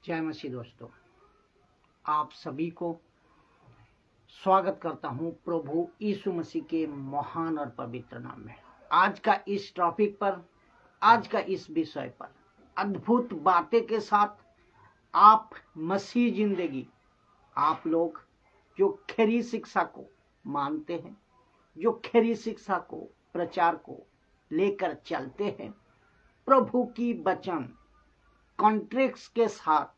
जय मसीह दोस्तों, आप सभी को स्वागत करता हूं प्रभु यीशु मसीह के महान और पवित्र नाम में। आज का इस टॉपिक पर, आज का इस विषय पर अद्भुत बातें के साथ आप मसीह जिंदगी, आप लोग जो खरी शिक्षा को मानते हैं, जो खरी शिक्षा को प्रचार को लेकर चलते हैं, प्रभु की वचन कॉन्ट्रैक्ट्स के साथ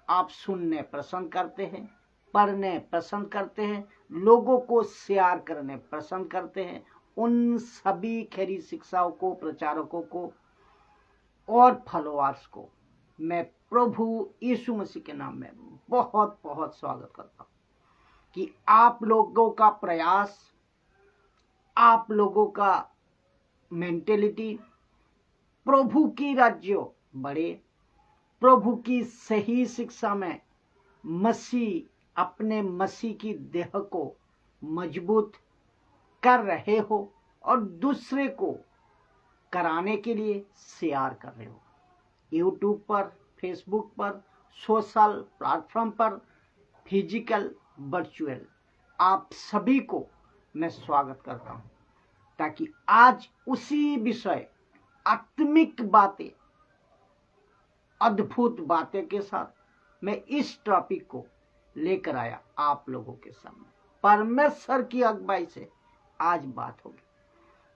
आप सुनने पसंद करते हैं, पढ़ने पसंद करते हैं, लोगों को शेयर करने पसंद करते हैं, उन सभी खरी शिक्षाओं को, प्रचारकों को और फॉलोअर्स को मैं प्रभु यीशु मसीह के नाम में बहुत बहुत स्वागत करता हूं कि आप लोगों का प्रयास, आप लोगों का मेंटेलिटी प्रभु की राज्य बढ़े, प्रभु की सही शिक्षा में मसीह अपने मसीह की देह को मजबूत कर रहे हो और दूसरे को कराने के लिए शेयर कर रहे हो। यूट्यूब पर, फेसबुक पर, सोशल प्लेटफॉर्म पर, फिजिकल, वर्चुअल, आप सभी को मैं स्वागत करता हूं ताकि आज उसी विषय आत्मिक बातें, अद्भुत बातें के साथ मैं इस टॉपिक को लेकर आया आप लोगों के सामने। परमेश्वर की अगुवाई से आज बात होगी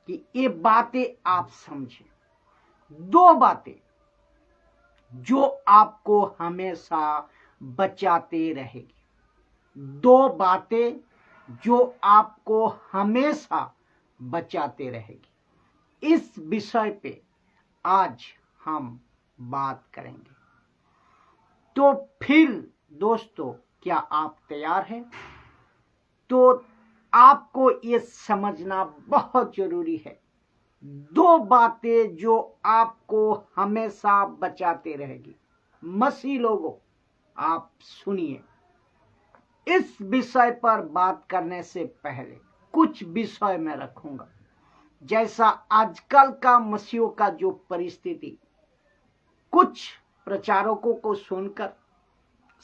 कि ये बातें आप समझें। दो बातें जो आपको हमेशा बचाते रहेगी, दो बातें जो आपको हमेशा बचाते रहेगी। इस विषय पे आज हम बात करेंगे। तो फिर दोस्तों, क्या आप तैयार हैं? तो आपको ये समझना बहुत जरूरी है, दो बातें जो आपको हमेशा बचाते रहेगी। मसीह लोगों, आप सुनिए। इस विषय पर बात करने से पहले कुछ विषय मैं रखूंगा। जैसा आजकल का मसीहों का जो परिस्थिति, कुछ प्रचारकों को सुनकर,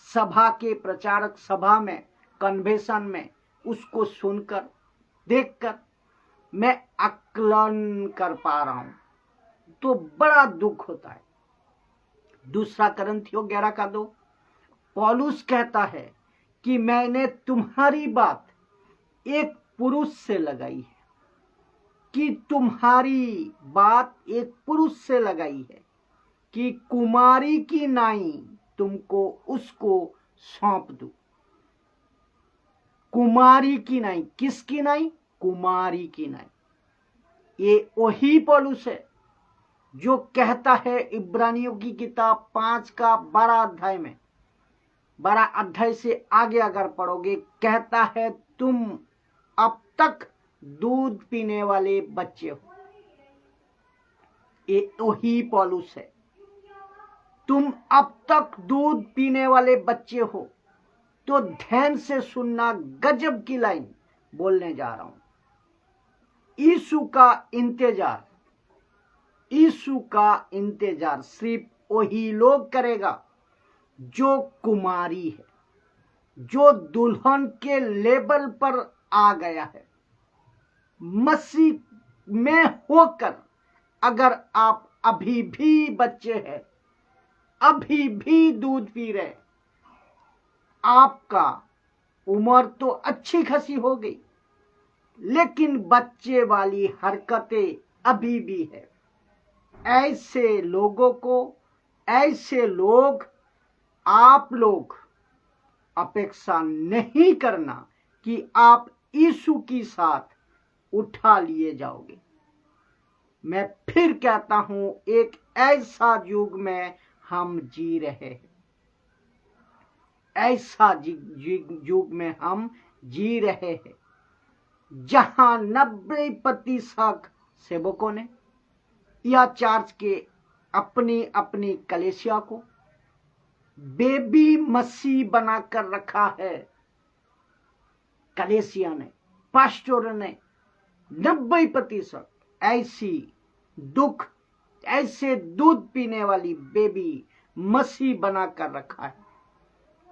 सभा के प्रचारक सभा में, कन्वेंशन में उसको सुनकर, देखकर मैं आकलन कर पा रहा हूं तो बड़ा दुख होता है। दूसरा कुरिन्थियों 11:2 पौलुस कहता है कि मैंने तुम्हारी बात एक पुरुष से लगाई है, कि तुम्हारी बात एक पुरुष से लगाई है कि कुमारी की नाई तुमको उसको सौंप दो। कुमारी की नाई, किसकी नाई? कुमारी की नाई। ये वही पौलुस है जो कहता है इब्रानियों की किताब 5 अध्याय में, 12 अध्याय से आगे अगर पढ़ोगे, कहता है तुम अब तक दूध पीने वाले बच्चे हो। ये वही पौलुस है। तुम अब तक दूध पीने वाले बच्चे हो। तो ध्यान से सुनना, गजब की लाइन बोलने जा रहा हूं। यीशु का इंतजार, यीशु का इंतजार सिर्फ वही लोग करेगा जो कुमारी है, जो दुल्हन के लेवल पर आ गया है। मसीह में होकर अगर आप अभी भी बच्चे हैं, अभी भी दूध पी रहे, आपका उम्र तो अच्छी खासी हो गई, लेकिन बच्चे वाली हरकतें अभी भी है। ऐसे लोगों को, ऐसे लोग, आप लोग अपेक्षा नहीं करना कि आप यीशु के साथ उठा लिए जाओगे। मैं फिर कहता हूं, एक ऐसा युग में हम जी रहे हैं, ऐसा युग में हम जी रहे हैं जहां 90% सेवकों ने या चर्च के अपनी अपनी कलीसिया को बेबी मसीह बनाकर रखा है। कलीसिया ने, पास्टर ने 90% ऐसी दुख, ऐसे दूध पीने वाली बेबी मसीह बना कर रखा है।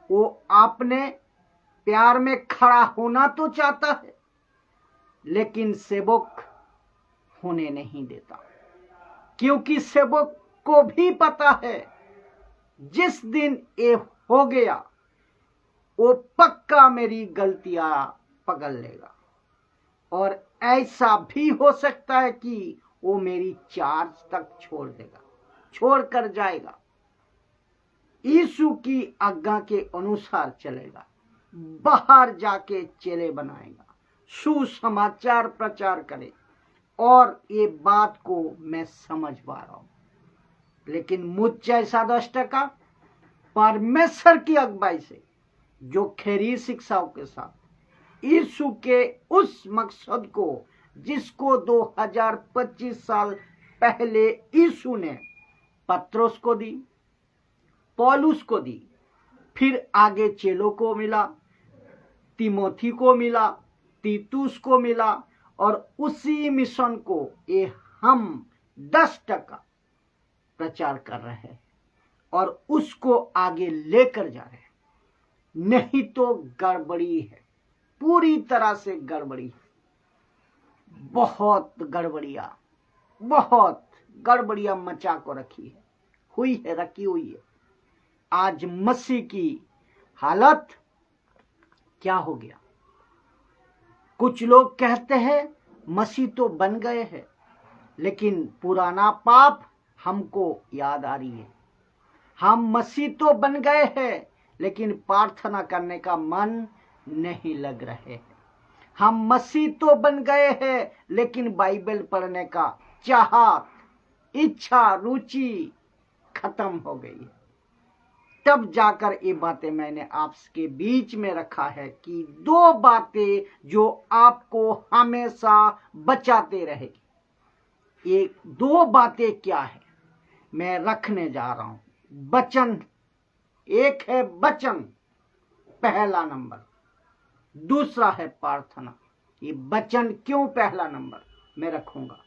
वो आपने प्यार में खड़ा होना तो चाहता है, लेकिन सेवक होने नहीं देता, क्योंकि सेवक को भी पता है जिस दिन ये हो गया वो पक्का मेरी गलतियां पकड़ लेगा, और ऐसा भी हो सकता है कि वो मेरी चार्ज तक छोड़ देगा, छोड़ कर जाएगा, यीशु की आज्ञा के अनुसार चलेगा, बाहर जाके चेले बनाएगा, सुसमाचार प्रचार करे। और ये बात को मैं समझ पा रहा हूं, लेकिन मुझ जैसा 10% परमेश्वर की अगुवाई से, जो खरी शिक्षाओं के साथ यीशु के उस मकसद को, जिसको 2025 साल पहले यीशु ने पत्रोस को दी, पौलुस को दी, फिर आगे चेलों को मिला, तिमोथी को मिला, तीतुस को मिला, और उसी मिशन को ये हम 10% प्रचार कर रहे हैं और उसको आगे लेकर जा रहे हैं। नहीं तो गड़बड़ी है, पूरी तरह से गड़बड़ी है, बहुत गड़बड़िया मचा को रखी है, रखी हुई है। आज मसीह की हालत क्या हो गया? कुछ लोग कहते हैं मसीह तो बन गए हैं, लेकिन पुराना पाप हमको याद आ रही है। हम मसीह तो बन गए हैं, लेकिन प्रार्थना करने का मन नहीं लग रहे हैं। हम मसीह तो बन गए हैं, लेकिन बाइबल पढ़ने का चाहत, इच्छा, रुचि खत्म हो गई है। तब जाकर ये बातें मैंने आपके बीच में रखा है कि 2 बातें जो आपको हमेशा बचाते रहेगी। ये 2 बातें क्या है मैं रखने जा रहा हूं। वचन, एक है वचन, पहला नंबर, दूसरा है प्रार्थना। ये वचन क्यों पहला नंबर मैं रखूंगा?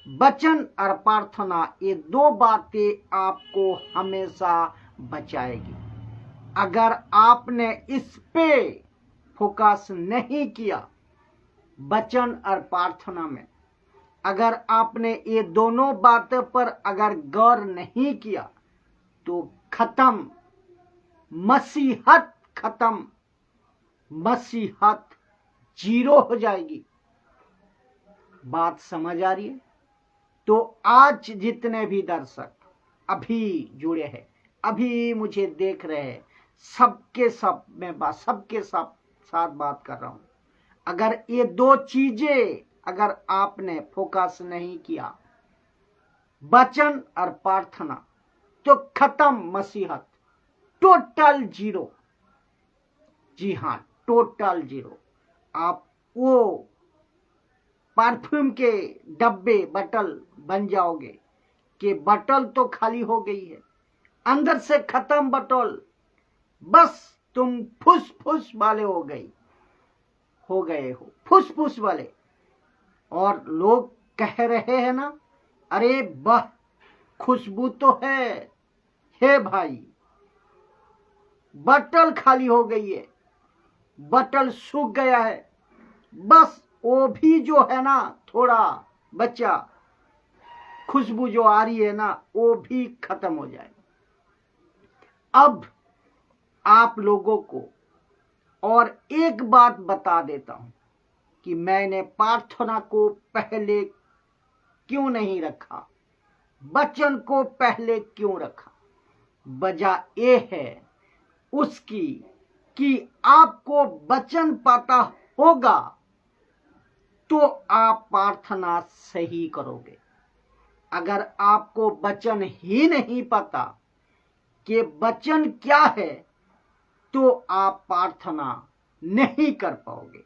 वचन और प्रार्थना, ये 2 बातें आपको हमेशा बचाएगी। अगर आपने इस पे फोकस नहीं किया, वचन और प्रार्थना में, अगर आपने ये दोनों बातों पर अगर गौर नहीं किया, तो खत्म, मसीहत खत्म, मसीहत 0 हो जाएगी। बात समझ आ रही है? तो आज जितने भी दर्शक अभी जुड़े हैं, अभी मुझे देख रहे हैं, सबके साथ बात कर रहा हूं। अगर ये 2 चीजें अगर आपने फोकस नहीं किया, वचन और प्रार्थना, तो खत्म मसीहत, टोटल 0। जी हाँ, टोटल 0। आप वो परफ्यूम के डब्बे, बटल बन जाओगे कि बटल तो खाली हो गई है, अंदर से खत्म बटल, बस तुम फुस वाले हो गए हो, फुस वाले। और लोग कह रहे हैं ना, अरे वाह खुशबू तो है भाई, बटल खाली हो गई है, बटल सूख गया है, बस वो भी जो है ना थोड़ा बच्चा, खुशबू जो आ रही है ना वो भी खत्म हो जाए। अब आप लोगों को और एक बात बता देता हूं कि मैंने प्रार्थना को पहले क्यों नहीं रखा, वचन को पहले क्यों रखा। वजह ये है उसकी कि आपको वचन पता होगा तो आप प्रार्थना सही करोगे। अगर आपको वचन ही नहीं पता कि वचन क्या है, तो आप प्रार्थना नहीं कर पाओगे,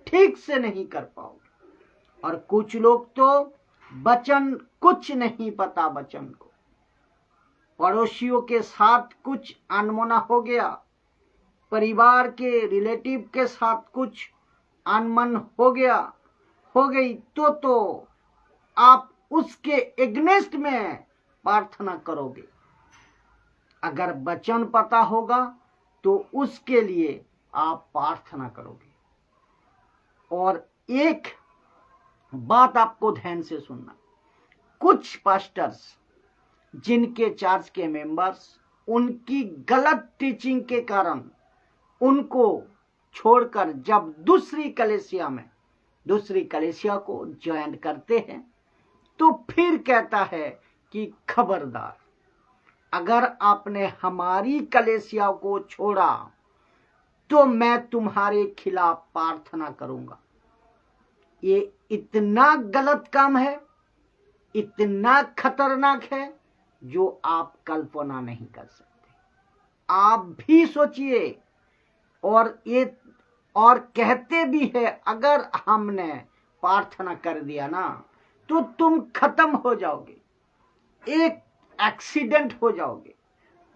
ठीक से नहीं कर पाओगे। और कुछ लोग तो वचन कुछ नहीं पता, वचन को पड़ोसियों के साथ कुछ अनमना हो गया, परिवार के रिलेटिव के साथ कुछ अनमन हो गई, तो आप उसके एग्नेस्ट में प्रार्थना करोगे। अगर वचन पता होगा तो उसके लिए आप प्रार्थना करोगे। और एक बात आपको ध्यान से सुनना, कुछ पास्टर्स जिनके चर्च के मेंबर्स उनकी गलत टीचिंग के कारण उनको छोड़कर जब दूसरी कलीसिया को ज्वाइन करते हैं तो फिर कहता है कि खबरदार, अगर आपने हमारी कलीसिया को छोड़ा तो मैं तुम्हारे खिलाफ प्रार्थना करूंगा। ये इतना गलत काम है, इतना खतरनाक है, जो आप कल्पना नहीं कर सकते। आप भी सोचिए। और कहते भी है, अगर हमने प्रार्थना कर दिया ना तो तुम खत्म हो जाओगे, एक एक्सीडेंट हो जाओगे,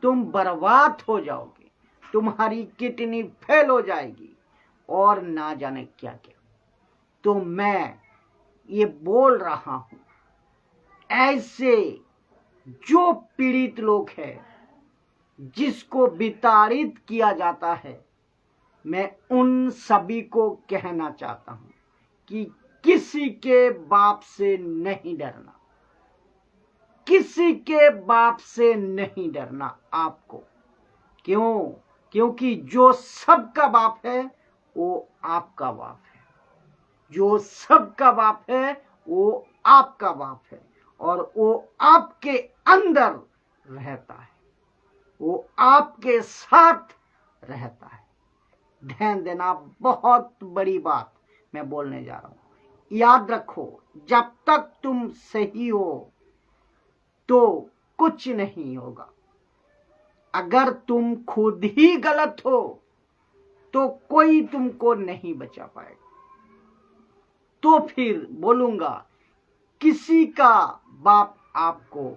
तुम बर्बाद हो जाओगे, तुम्हारी किडनी फेल हो जाएगी और ना जाने क्या क्या। तो मैं ये बोल रहा हूं, ऐसे जो पीड़ित लोग हैं जिसको विताड़ित किया जाता है, मैं उन सभी को कहना चाहता हूं कि किसी के बाप से नहीं डरना, किसी के बाप से नहीं डरना आपको। क्यों? क्योंकि जो सबका बाप है वो आपका बाप है, जो सबका बाप है वो आपका बाप है, और वो आपके अंदर रहता है, वो आपके साथ रहता है। ध्यान देना, बहुत बड़ी बात मैं बोलने जा रहा हूं। याद रखो, जब तक तुम सही हो तो कुछ नहीं होगा। अगर तुम खुद ही गलत हो तो कोई तुमको नहीं बचा पाएगा। तो फिर बोलूंगा, किसी का बाप आपको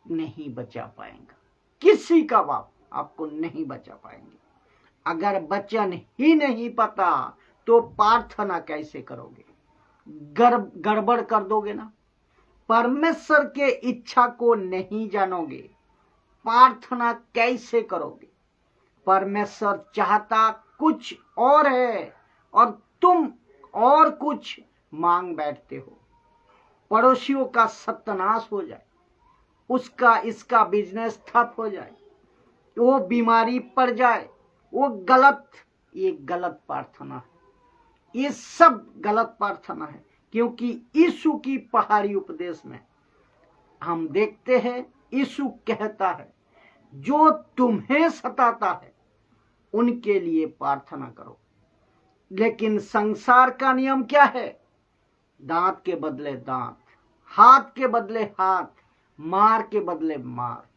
नहीं बचा पाएगा, किसी का बाप आपको नहीं बचा पाएंगे। अगर वचन ही नहीं पता तो प्रार्थना कैसे करोगे? गड़बड़ कर दोगे ना। परमेश्वर के इच्छा को नहीं जानोगे, प्रार्थना कैसे करोगे? परमेश्वर चाहता कुछ और है और तुम और कुछ मांग बैठते हो। पड़ोसियों का सत्यानाश हो जाए, उसका इसका बिजनेस ठप हो जाए, वो बीमारी पड़ जाए, वो गलत, ये गलत प्रार्थना है। ये सब गलत प्रार्थना है। क्योंकि यीशु की पहाड़ी उपदेश में हम देखते हैं, यीशु कहता है, जो तुम्हें सताता है उनके लिए प्रार्थना करो। लेकिन संसार का नियम क्या है? दांत के बदले दांत, हाथ के बदले हाथ, मार के बदले मार।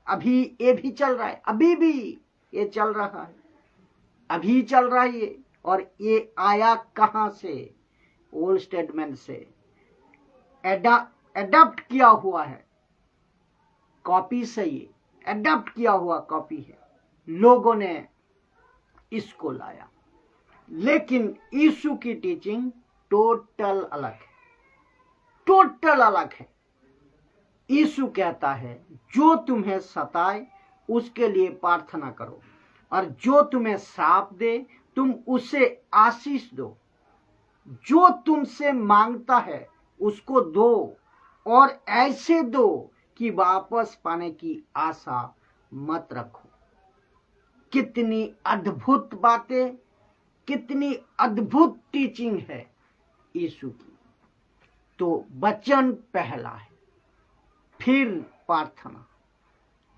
अभी ये भी चल रहा है, अभी भी ये चल रहा है, अभी चल रहा है ये। और ये आया कहां से? ओल्ड स्टेटमेंट से एडॉप्ट किया हुआ है, कॉपी से ये एडॉप्ट किया हुआ कॉपी है। लोगों ने इसको लाया, लेकिन यीशु की टीचिंग टोटल अलग है, टोटल अलग है। यीशु कहता है, जो तुम्हें सताए उसके लिए प्रार्थना करो, और जो तुम्हें श्राप दे तुम उसे आशीष दो। जो तुमसे मांगता है उसको दो, और ऐसे दो कि वापस पाने की आशा मत रखो। कितनी अद्भुत बातें, कितनी अद्भुत टीचिंग है यीशु की। तो वचन पहला है, फिर प्रार्थना।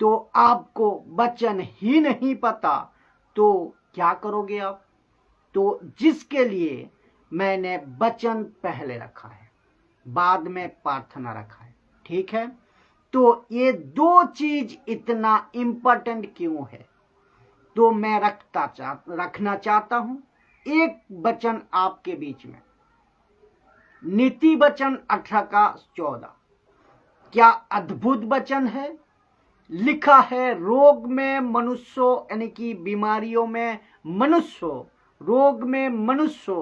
तो आपको वचन ही नहीं पता तो क्या करोगे आप? तो जिसके लिए मैंने वचन पहले रखा है, बाद में प्रार्थना रखा है, ठीक है? तो ये दो चीज इतना इंपॉर्टेंट क्यों है? तो मैं रखना चाहता हूं एक वचन आपके बीच में, नीति वचन 18:14। क्या अद्भुत वचन है! लिखा है, रोग में मनुष्य, यानी कि बीमारियों में मनुष्य, रोग में मनुष्य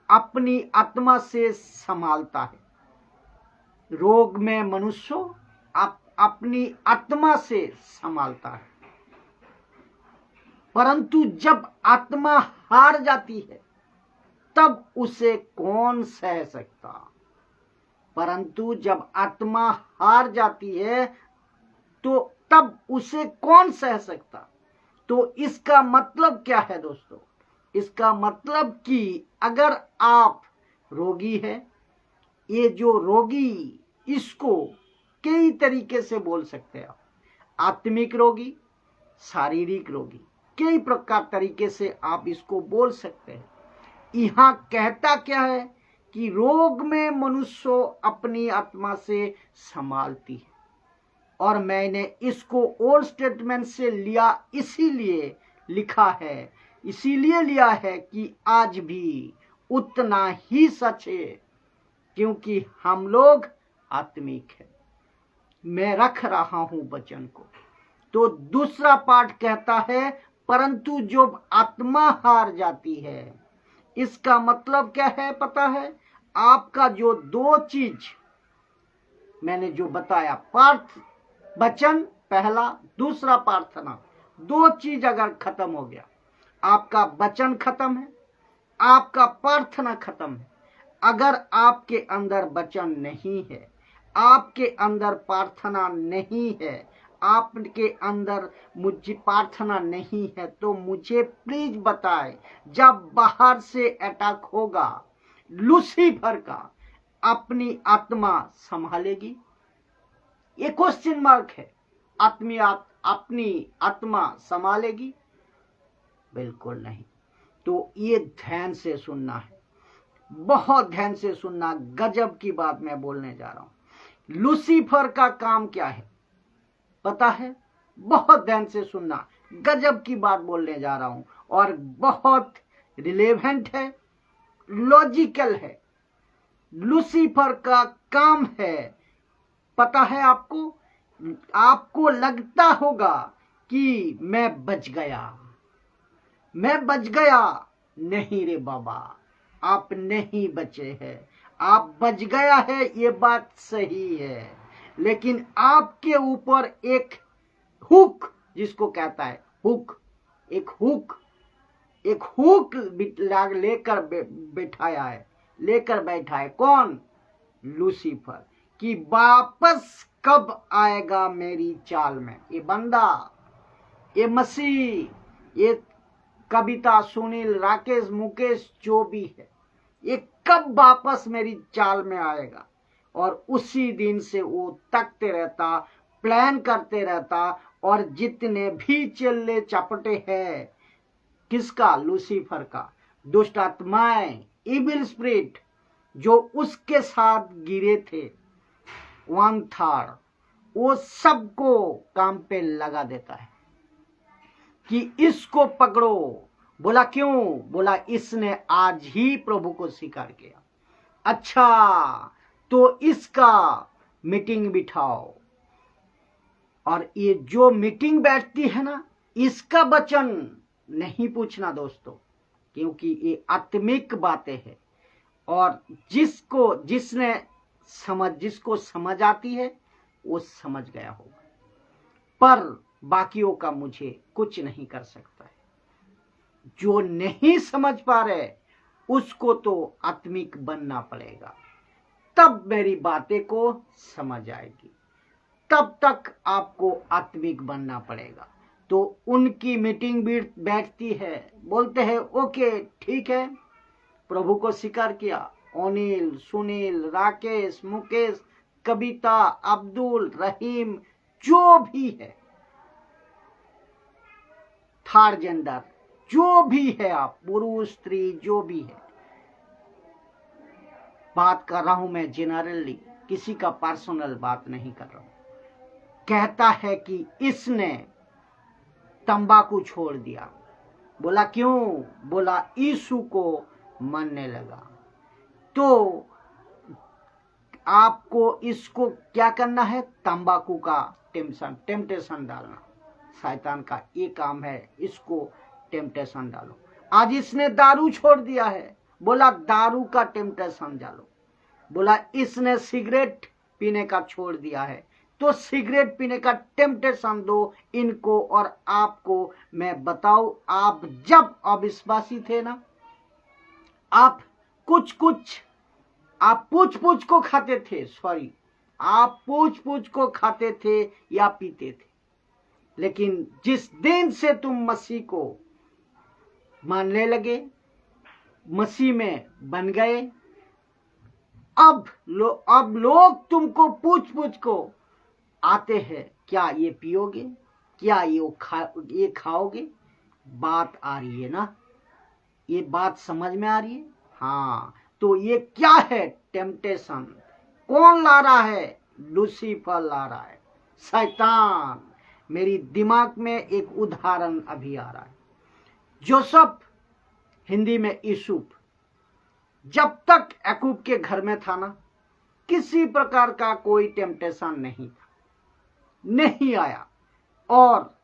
अपनी आत्मा से संभालता है। रोग में मनुष्य अपनी आत्मा से संभालता है, परंतु जब आत्मा हार जाती है तब उसे कौन सह सकता। परंतु जब आत्मा हार जाती है तो तब उसे कौन सह सकता। तो इसका मतलब क्या है दोस्तों? इसका मतलब कि अगर आप रोगी है, ये जो रोगी, इसको कई तरीके से बोल सकते हैं आप। आत्मिक रोगी, शारीरिक रोगी, कई प्रकार तरीके से आप इसको बोल सकते हैं। यहाँ कहता क्या है कि रोग में मनुष्य अपनी आत्मा से संभालती है, और मैंने इसको ओल्ड स्टेटमेंट से लिया, इसीलिए लिखा है, इसीलिए लिया है कि आज भी उतना ही सच है, क्योंकि हम लोग आत्मिक है। मैं रख रहा हूं वचन को। तो दूसरा पाठ कहता है, परंतु जब आत्मा हार जाती है, इसका मतलब क्या है पता है? आपका जो दो चीज मैंने जो बताया, पाठ वचन पहला, दूसरा प्रार्थना, दो चीज अगर खत्म हो गया, आपका वचन खत्म है, आपका प्रार्थना खत्म है। अगर आपके अंदर वचन नहीं है, आपके अंदर प्रार्थना नहीं है, आपके अंदर मुझे प्रार्थना नहीं है, तो मुझे प्लीज बताएं, जब बाहर से अटैक होगा लूसीफर का, अपनी आत्मा संभालेगी? ये क्वेश्चन मार्क है। अपनी आत्मा संभालेगी? बिल्कुल नहीं। तो ये ध्यान से सुनना है, बहुत ध्यान से सुनना। गजब की बात मैं बोलने जा रहा हूं। लूसीफर का काम क्या है पता है? बहुत ध्यान से सुनना, गजब की बात बोलने जा रहा हूं, और बहुत रिलेवेंट है, लॉजिकल है। लूसीफर का काम है, पता है आपको? आपको लगता होगा कि मैं बच गया, मैं बच गया। नहीं रे बाबा, आप नहीं बचे हैं। आप बच गया है, ये बात सही है, लेकिन आपके ऊपर एक हुक, जिसको कहता है हुक, एक हुक लेकर बैठा है। कौन? लूसीफर। कि वापस कब आएगा मेरी चाल में ये बंदा, ये मसीह, ये कविता, सुनील, राकेश, मुकेश, जो भी है, ये कब वापस मेरी चाल में आएगा। और उसी दिन से वो तकते रहता, प्लान करते रहता, और जितने भी चिल्ले चपटे हैं, किसका? लूसीफर का, दुष्ट आत्माएं, इविल स्पिरिट जो उसके साथ गिरे थे, 1/3, वो सबको काम पे लगा देता है कि इसको पकड़ो। बोला क्यों? बोला इसने आज ही प्रभु को स्वीकार किया। अच्छा, तो इसका मीटिंग बिठाओ। और ये जो मीटिंग बैठती है ना, इसका वचन नहीं पूछना दोस्तों, क्योंकि ये आत्मिक बातें हैं, और जिसको समझ आती है वो समझ गया होगा, पर बाकियों का मुझे कुछ नहीं कर सकता है। जो नहीं समझ पा रहे उसको तो आत्मिक बनना पड़ेगा, तब मेरी बातें को समझ आएगी। तब तक आपको आत्मिक बनना पड़ेगा। तो उनकी मीटिंग भी बैठती है, बोलते हैं ओके ठीक है, प्रभु को स्वीकार किया। अनिल, सुनील, राकेश, मुकेश, कविता, अब्दुल, रहीम, जो भी है, थर्ड जेंडर जो भी है, आप पुरुष स्त्री जो भी है, बात कर रहा हूं मैं जनरली, किसी का पर्सनल बात नहीं कर रहा हूं। कहता है कि इसने तंबाकू छोड़ दिया। बोला क्यों? बोला यीशु को मानने लगा। तो आपको इसको क्या करना है? तंबाकू का टेम्पटेशन डालना। शैतान का ये काम है, इसको टेम्पटेशन डालो। आज इसने दारू छोड़ दिया है, बोला दारू का टेम्पटेशन डालो। बोला इसने सिगरेट पीने का छोड़ दिया है, तो सिगरेट पीने का टेम्पटेशन दो इनको और आपको। मैं बताऊं, आप जब अविश्वासी थे ना, आप पूछ पूछ को खाते थे, सॉरी, आप पूछ को खाते थे या पीते थे। लेकिन जिस दिन से तुम मसीह को मानने लगे, मसीह में बन गए, अब लोग तुमको पूछ को आते हैं, क्या ये पियोगे, क्या ये खाओगे। बात आ रही है ना, ये बात समझ में आ रही है। हाँ, तो ये क्या है टेम्पटेशन? कौन ला रहा है? लूसीफर ला रहा है, शैतान। मेरी दिमाग में एक उदाहरण अभी आ रहा है। जोसेफ, हिंदी में यूसुफ, जब तक याकूब के घर में था ना, किसी प्रकार का कोई टेम्पटेशन नहीं था, नहीं आया। और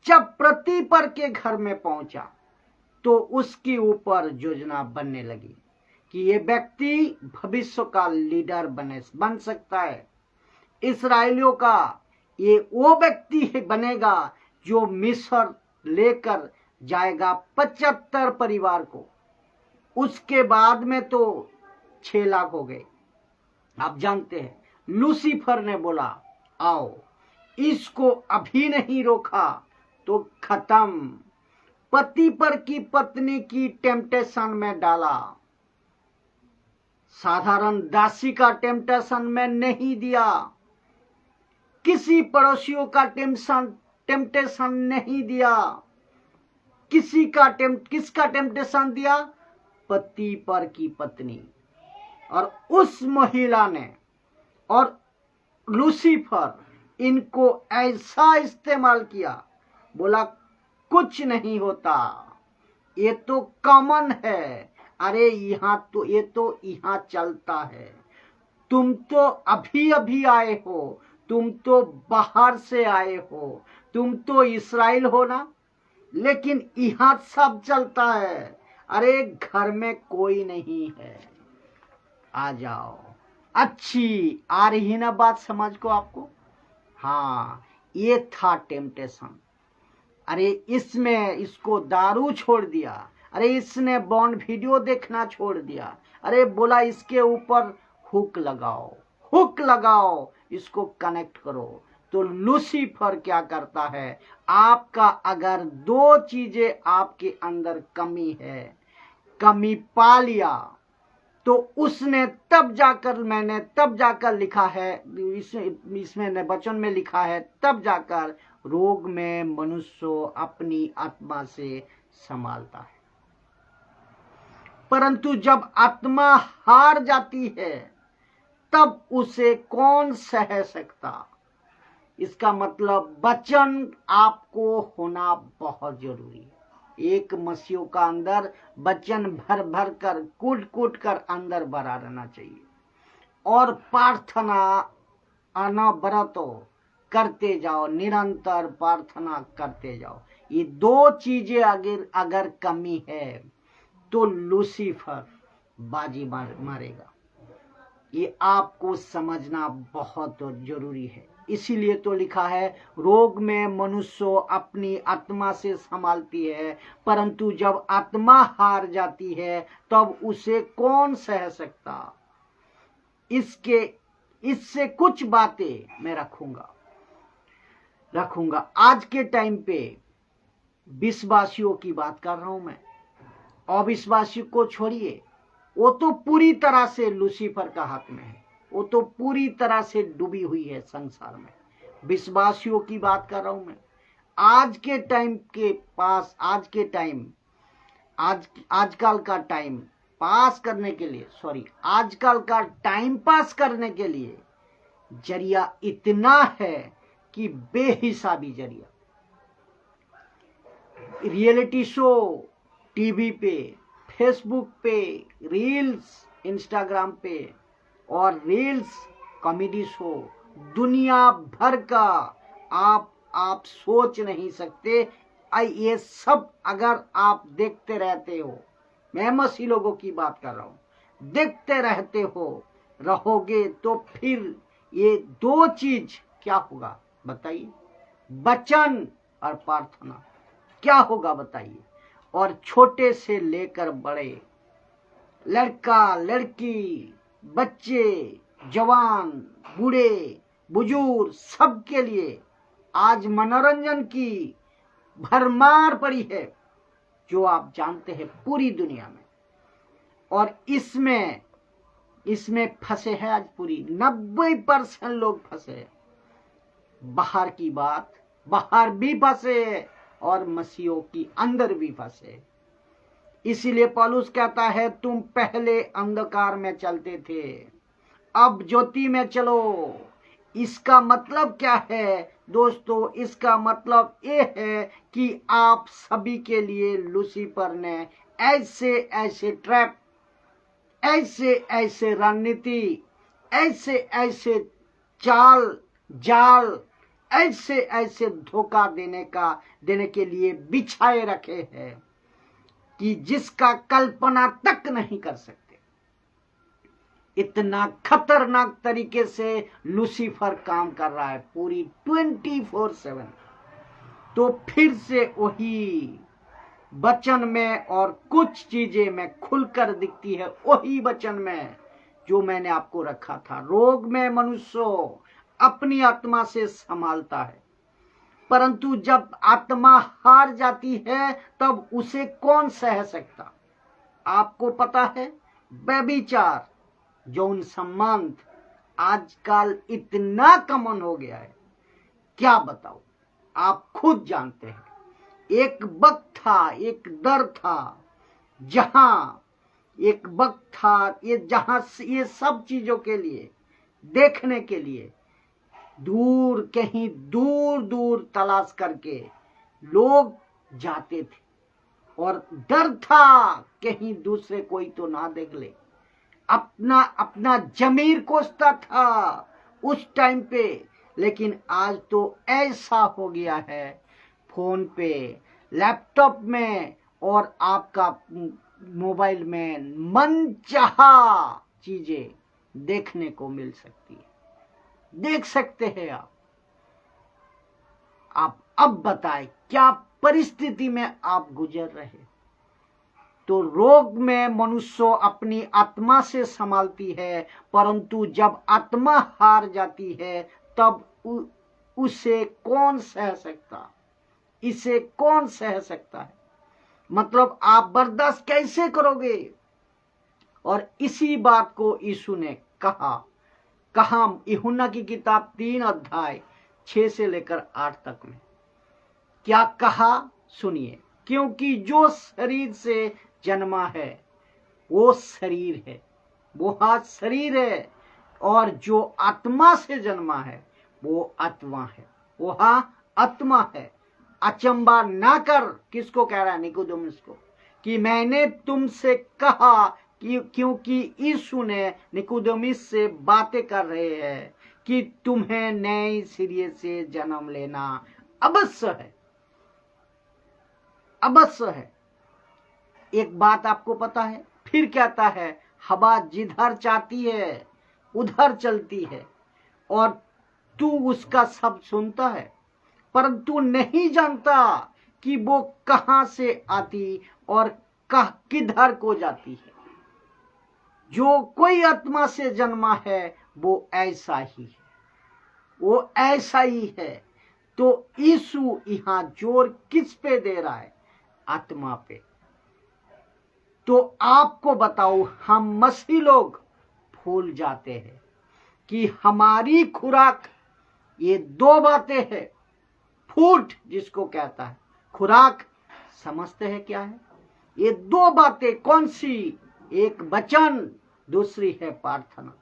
जब प्रतिपर के घर में पहुंचा तो उसके ऊपर योजना बनने लगी कि ये व्यक्ति भविष्य का लीडर बन सकता है। इस्राएलियों का ये वो व्यक्ति बनेगा जो मिस्र लेकर जाएगा 75 परिवार को। उसके बाद में तो 6 लाख हो गए। आप जानते हैं, लूसीफर ने बोला आओ, इसको अभी नहीं रोका तो खत्म। पति पर की पत्नी की टेम्पटेशन में डाला, साधारण दासी का टेम्पटेशन में नहीं दिया, किसी पड़ोसियों का टेम्पटेशन नहीं दिया। किसका टेम्पटेशन दिया? पति पर की पत्नी। और उस महिला ने और लूसीफर इनको ऐसा इस्तेमाल किया, बोला कुछ नहीं होता, ये तो कॉमन है। अरे ये तो यहाँ चलता है। तुम तो अभी अभी आए हो, तुम तो बाहर से आए हो, तुम तो इस्राएल हो ना, लेकिन यहाँ सब चलता है। अरे घर में कोई नहीं है, आ जाओ। अच्छी आ रही ना बात समझ को आपको? हाँ, ये था टेम्पटेशन। अरे इसको दारू छोड़ दिया, अरे इसने बॉन्ड वीडियो देखना छोड़ दिया, अरे बोला इसके ऊपर हुक लगाओ, इसको कनेक्ट करो। तो लूसीफर क्या करता है? आपका अगर 2 चीजें आपके अंदर कमी पा लिया, तो उसने मैंने तब जाकर लिखा है, इसमें वचन में लिखा है, तब जाकर रोग में मनुष्य अपनी आत्मा से संभालता है। परंतु जब आत्मा हार जाती है, तब उसे कौन सह सकता? इसका मतलब वचन आपको होना बहुत जरूरी है। एक मसीह का अंदर वचन भर कर कूट कर अंदर भरा रहना चाहिए। और प्रार्थना अनवरत करते जाओ, निरंतर प्रार्थना करते जाओ। ये 2 चीजें अगर कमी है तो लूसीफर बाजी मारेगा। ये आपको समझना बहुत जरूरी है। इसीलिए तो लिखा है, रोग में मनुष्य अपनी आत्मा से संभालती है, परंतु जब आत्मा हार जाती है तब उसे कौन सह सकता? इससे कुछ बातें मैं रखूंगा। आज के टाइम पे विश्वासियों की बात कर रहा हूं मैं। अविश्वासी को छोड़िए, वो तो पूरी तरह से लूसीफर का हाथ में है, वो तो पूरी तरह से डूबी हुई है संसार में। विश्वासियों की बात कर रहा हूं मैं। आजकल का टाइम पास करने के लिए जरिया इतना है कि बेहिसाबी जरिया। रियलिटी शो टीवी पे, फेसबुक पे, रील्स इंस्टाग्राम पे और रील्स कॉमेडी शो, दुनिया भर का आप सोच नहीं सकते। ये सब अगर आप देखते रहते हो, मैं मसीह लोगों की बात कर रहा हूं, देखते रहते हो रहोगे, तो फिर ये 2 चीज क्या होगा बताइए? वचन और प्रार्थना क्या होगा बताइए? और छोटे से लेकर बड़े, लड़का लड़की, बच्चे, जवान, बूढ़े, बुजुर्ग, सबके लिए आज मनोरंजन की भरमार पड़ी है, जो आप जानते हैं पूरी दुनिया में। और इसमें फंसे हैं आज पूरी 90% लोग फंसे हैं। बाहर की बात, बाहर भी फंसे और मसीहों की अंदर भी फंसे। इसीलिए पौलुस कहता है, तुम पहले अंधकार में चलते थे, अब ज्योति में चलो। इसका मतलब क्या है दोस्तों? इसका मतलब ये है कि आप सभी के लिए लूसीफर ने ऐसे ऐसे ट्रैप, ऐसे ऐसे रणनीति, ऐसे ऐसे चाल जाल, ऐसे ऐसे धोखा देने के लिए बिछाए रखे हैं कि जिसका कल्पना तक नहीं कर सकते। इतना खतरनाक तरीके से लूसीफर काम कर रहा है पूरी 24/7। तो फिर से वही वचन में और कुछ चीजें में खुलकर दिखती है, वही वचन में जो मैंने आपको रखा था। रोग में मनुष्य अपनी आत्मा से संभालता है, परंतु जब आत्मा हार जाती है तब उसे कौन सह सकता? आपको पता है, व्यभिचार, यौन संबंध आजकल इतना कॉमन हो गया है, क्या बताओ, आप खुद जानते हैं। एक वक्त था, एक दर था, जहां ये सब चीजों के लिए देखने के लिए दूर, कहीं दूर दूर तलाश करके लोग जाते थे, और डर था कहीं दूसरे कोई तो ना देख ले। अपना अपना जमीर कोसता था उस टाइम पे। लेकिन आज तो ऐसा हो गया है, फोन पे, लैपटॉप में और आपका मोबाइल में मनचाहा चीजें देखने को मिल सकती है, देख सकते हैं आप अब बताएं क्या परिस्थिति में आप गुजर रहे। तो रोग में मनुष्य अपनी आत्मा से संभालती है, परंतु जब आत्मा हार जाती है तब उसे कौन सह सकता? इसे कौन सह सकता है? मतलब आप बर्दाश्त कैसे करोगे? और इसी बात को यीशु ने कहा यूहन्ना की किताब 3 अध्याय 6 से लेकर 8 तक में। क्या कहा सुनिए, क्योंकि जो शरीर से जन्मा है वो शरीर है, वो हाथ शरीर है, और जो आत्मा से जन्मा है वो आत्मा है, वो आत्मा है। अचंबा ना कर, किसको कह रहा है? निकोदेमुस को, कि मैंने तुमसे कहा कि, क्योंकि यीशु ने निकोदेमुस से बातें कर रहे हैं कि तुम्हें नए सिरे से जन्म लेना अवश्य है, अवश्य है। एक बात आपको पता है, फिर कहता है, हवा जिधर चाहती है उधर चलती है और तू उसका शब्द सुनता है, परंतु नहीं जानता कि वो कहां से आती और किधर को जाती है। जो कोई आत्मा से जन्मा है वो ऐसा ही है, वो ऐसा ही है। तो यीशु यहां जोर किस पे दे रहा है? आत्मा पे। तो आपको बताओ, हम मसीही लोग भूल जाते हैं कि हमारी खुराक ये 2 बातें हैं। फूड जिसको कहता है, खुराक समझते हैं क्या है? ये 2 बातें कौन सी? एक वचन, दूसरी है प्रार्थना।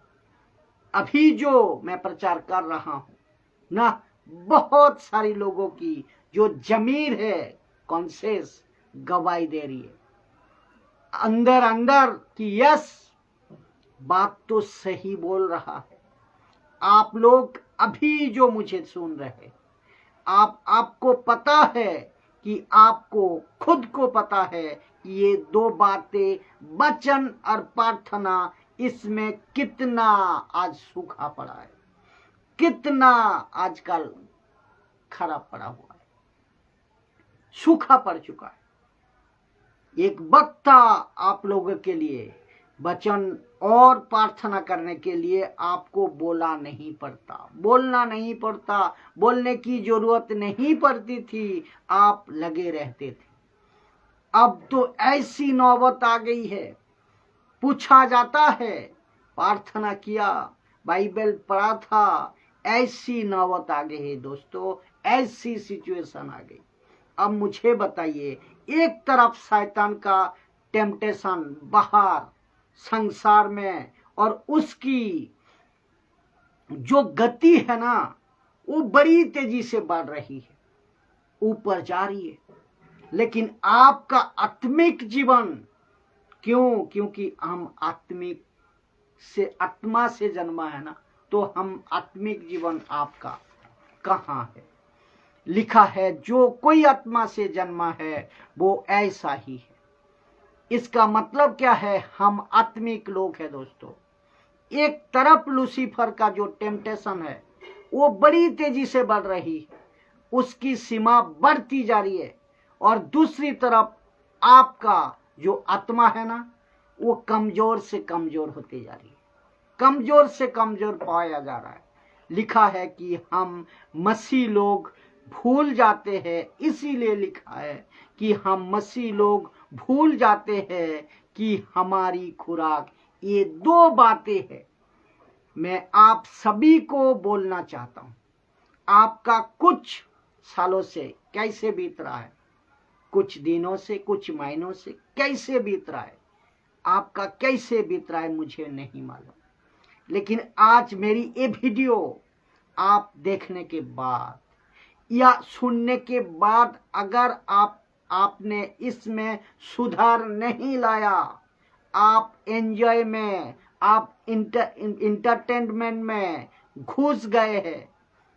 अभी जो मैं प्रचार कर रहा हूं ना, बहुत सारी लोगों की जो जमीर है, कॉन्शियस, गवाही दे रही है अंदर अंदर कि यस, बात तो सही बोल रहा है। आप लोग अभी जो मुझे सुन रहे, आपको पता है कि आपको खुद को पता है कि ये 2 बातें, वचन और प्रार्थना, इसमें कितना आज सूखा पड़ा है। कितना आजकल खराब पड़ा हुआ है, सूखा पड़ चुका है। एक वक्त था आप लोगों के लिए वचन और प्रार्थना करने के लिए आपको बोलना नहीं पड़ता, बोलने की जरूरत नहीं पड़ती थी, आप लगे रहते थे। अब तो ऐसी नौबत आ गई है, पूछा जाता है, प्रार्थना किया, बाइबल पढ़ा था, ऐसी नौबत आ गई है दोस्तों, ऐसी सिचुएशन आ गई। अब मुझे बताइए, एक तरफ शैतान का टेम्पटेशन बाहर संसार में, और उसकी जो गति है ना, वो बड़ी तेजी से बढ़ रही है, ऊपर जा रही है। लेकिन आपका आत्मिक जीवन, क्योंकि हम आत्मिक से, आत्मा से जन्मा है ना, तो हम आत्मिक जीवन आपका कहाँ है? लिखा है, जो कोई आत्मा से जन्मा है वो ऐसा ही है। इसका मतलब क्या है? हम आत्मिक लोग हैं दोस्तों। एक तरफ लूसीफर का जो टेम्पटेशन है वो बड़ी तेजी से बढ़ रही है, उसकी सीमा बढ़ती जा रही है, और दूसरी तरफ आपका जो आत्मा है ना, वो कमजोर से कमजोर होती जा रही है, कमजोर से कमजोर पाया जा रहा है। लिखा है कि हम मसीह लोग भूल जाते हैं, इसीलिए लिखा है कि हम मसीह लोग भूल जाते हैं कि हमारी खुराक, ये दो बातें हैं। मैं आप सभी को बोलना चाहता हूं, आपका कुछ सालों से कैसे बीत रहा है, कुछ दिनों से, कुछ महीनों से कैसे बीत रहा है, आपका कैसे बीत रहा है मुझे नहीं मालूम। लेकिन आज मेरी ये वीडियो आप देखने के बाद या सुनने के बाद, अगर आपने इसमें सुधार नहीं लाया, आप एंजॉय में, आप इंटरटेनमेंट में घुस गए हैं,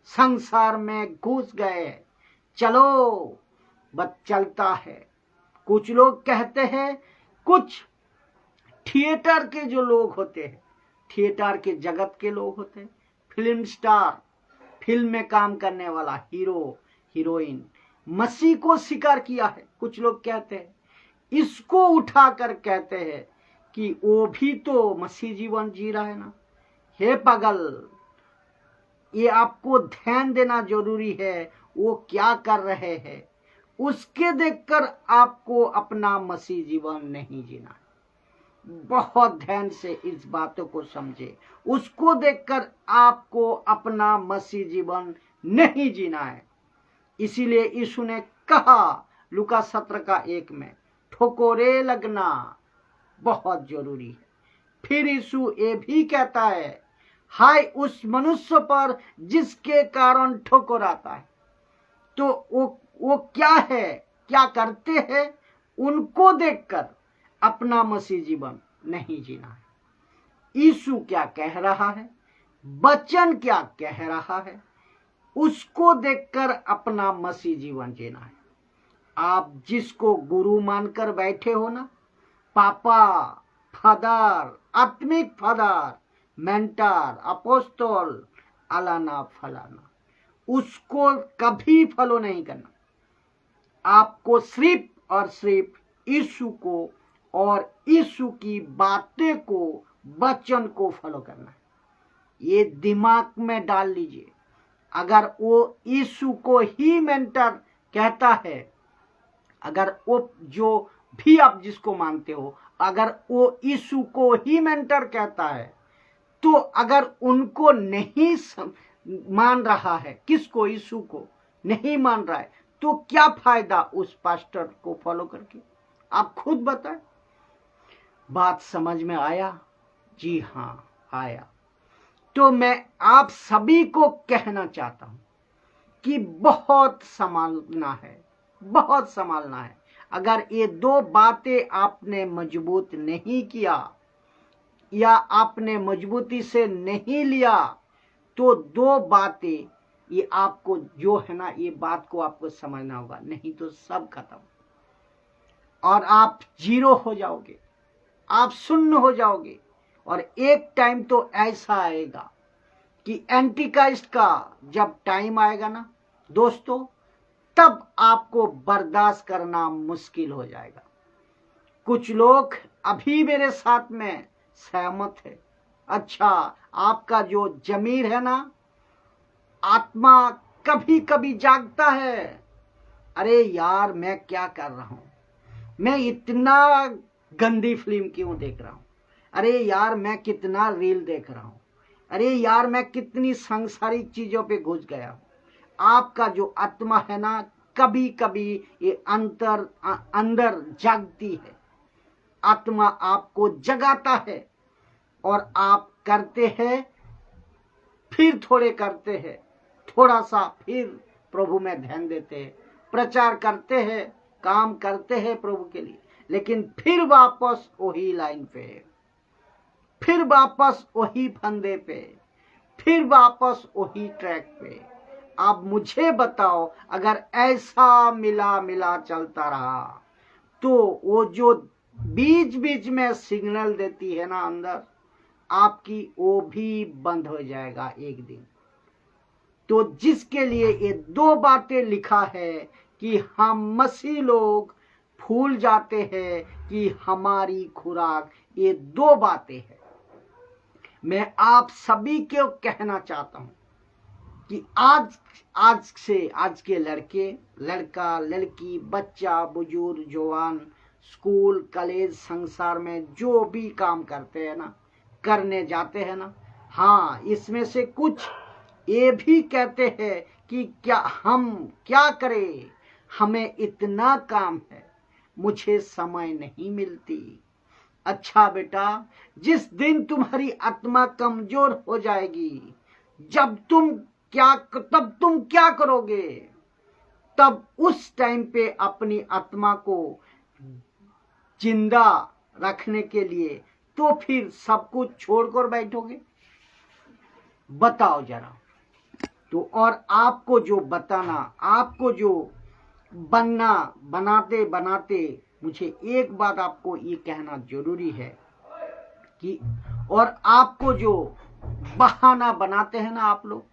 संसार में घुस गए हैं, चलो बस चलता है। कुछ लोग कहते हैं, कुछ थिएटर के जो लोग होते हैं, थिएटर के जगत के लोग होते हैं, फिल्म स्टार, फिल्म में काम करने वाला हीरो हीरोइन, मसीह को स्वीकार किया है। कुछ लोग कहते हैं, इसको उठाकर कहते हैं कि वो भी तो मसीह जीवन जी रहा है ना। हे पागल, ये आपको ध्यान देना जरूरी है, वो क्या कर रहे हैं उसके देखकर आपको अपना मसीह जीवन नहीं जीना है। बहुत ध्यान से इस बातों को समझे, उसको देखकर आपको अपना मसीह जीवन नहीं जीना है। इसीलिए यीशु ने कहा लूका 17:1 में, ठोकरे लगना बहुत जरूरी है। फिर यीशु ये भी कहता है, हाय उस मनुष्य पर जिसके कारण ठोकर आता है। तो वो क्या है, क्या करते हैं, उनको देखकर अपना मसीह जीवन नहीं जीना है। यीशु क्या कह रहा है, वचन क्या कह रहा है, उसको देखकर अपना मसीह जीवन जीना है। आप जिसको गुरु मानकर बैठे हो ना, पापा, फादर, आत्मिक फादर, मेंटर, अपोस्टल, अलाना फलाना, उसको कभी फॉलो नहीं करना। आपको सिर्फ और सिर्फ यीशु को और यीशु की बातें को, वचन को फॉलो करना है। ये दिमाग में डाल लीजिए। अगर वो यीशु को ही मेंटर कहता है, अगर वो जो भी आप जिसको मानते हो, अगर वो यीशु को ही मेंटर कहता है, तो अगर उनको नहीं मान रहा है, किसको, यीशु को नहीं मान रहा है, तो क्या फायदा उस पास्टर को फॉलो करके? आप खुद बताएं। बात समझ में आया? जी हाँ, आया। तो मैं आप सभी को कहना चाहता हूं कि बहुत संभालना है, बहुत संभालना है। अगर ये दो बातें आपने मजबूत नहीं किया या आपने मजबूती से नहीं लिया, तो दो बातें ये आपको जो है ना, ये बात को आपको समझना होगा, नहीं तो सब खत्म और आप जीरो हो जाओगे, आप शून्य हो जाओगे। और एक टाइम तो ऐसा आएगा कि एंटीक्राइस्ट का जब टाइम आएगा ना दोस्तों, तब आपको बर्दाश्त करना मुश्किल हो जाएगा। कुछ लोग अभी मेरे साथ में सहमत है। अच्छा, आपका जो जमीर है ना, आत्मा कभी कभी जागता है, अरे यार मैं क्या कर रहा हूं, मैं इतना गंदी फिल्म क्यों देख रहा हूं, अरे यार मैं कितना रील देख रहा हूं, अरे यार मैं कितनी सांसारिक चीजों पे घुस गया हूं। आपका जो आत्मा है ना, कभी कभी ये अंदर जागती है, आत्मा आपको जगाता है और आप करते हैं, फिर थोड़े करते हैं, थोड़ा सा फिर प्रभु में ध्यान देते हैं, प्रचार करते हैं, काम करते हैं प्रभु के लिए, लेकिन फिर वापस वही लाइन पे, फिर वापस वही फंदे पे, फिर वापस वही ट्रैक पे। आप मुझे बताओ, अगर ऐसा मिला मिला चलता रहा तो वो जो बीच बीच में सिग्नल देती है ना अंदर आपकी, वो भी बंद हो जाएगा एक दिन। तो जिसके लिए ये दो बातें लिखा है कि हम मसीह लोग भूल जाते हैं कि हमारी खुराक, ये दो बातें हैं। मैं आप सभी को कहना चाहता हूं कि आज के लड़का लड़की, बच्चा, बुजुर्ग, जवान, स्कूल, कॉलेज, संसार में जो भी काम करते हैं ना, करने जाते हैं ना, हाँ, इसमें से कुछ ये भी कहते हैं कि हम क्या करें, हमें इतना काम है, मुझे समय नहीं मिलती। अच्छा बेटा, जिस दिन तुम्हारी आत्मा कमजोर हो जाएगी, तब तुम क्या करोगे? तब उस टाइम पे अपनी आत्मा को जिंदा रखने के लिए तो फिर सब कुछ छोड़कर बैठोगे? बताओ जरा। तो और आपको जो बताना, आपको जो बनाते बनाते मुझे एक बात आपको ये कहना जरूरी है कि, और आपको जो बहाना बनाते हैं ना आप लोग,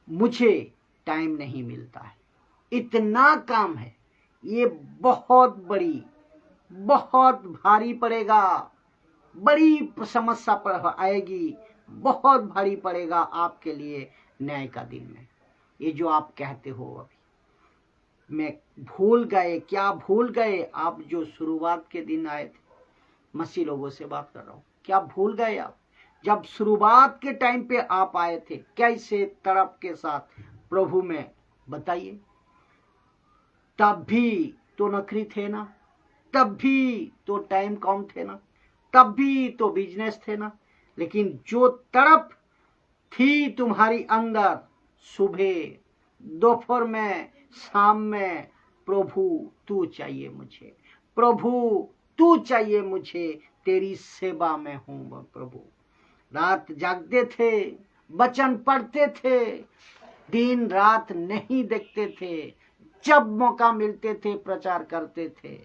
मुझे टाइम नहीं मिलता है, इतना काम है, ये बहुत भारी पड़ेगा, बड़ी समस्या पर आएगी, बहुत भारी पड़ेगा आपके लिए न्याय का दिन में। ये जो आप कहते हो अभी, मैं भूल गए, क्या भूल गए आप? जो शुरुआत के दिन आए थे, मसीह लोगों से बात कर रहा हूं, क्या भूल गए आप? जब शुरुआत के टाइम पे आप आए थे, कैसे तड़प के साथ प्रभु में, बताइए। तब भी तो नखरी थे ना, तब भी तो टाइम कम थे ना, तब भी तो बिजनेस थे ना, लेकिन जो तड़प थी तुम्हारी अंदर, सुबह, दोपहर में, शाम में, प्रभु तू चाहिए मुझे, प्रभु तू चाहिए मुझे, तेरी सेवा में हूं प्रभु। रात जागते थे, वचन पढ़ते थे, दिन रात नहीं देखते थे, जब मौका मिलते थे प्रचार करते थे,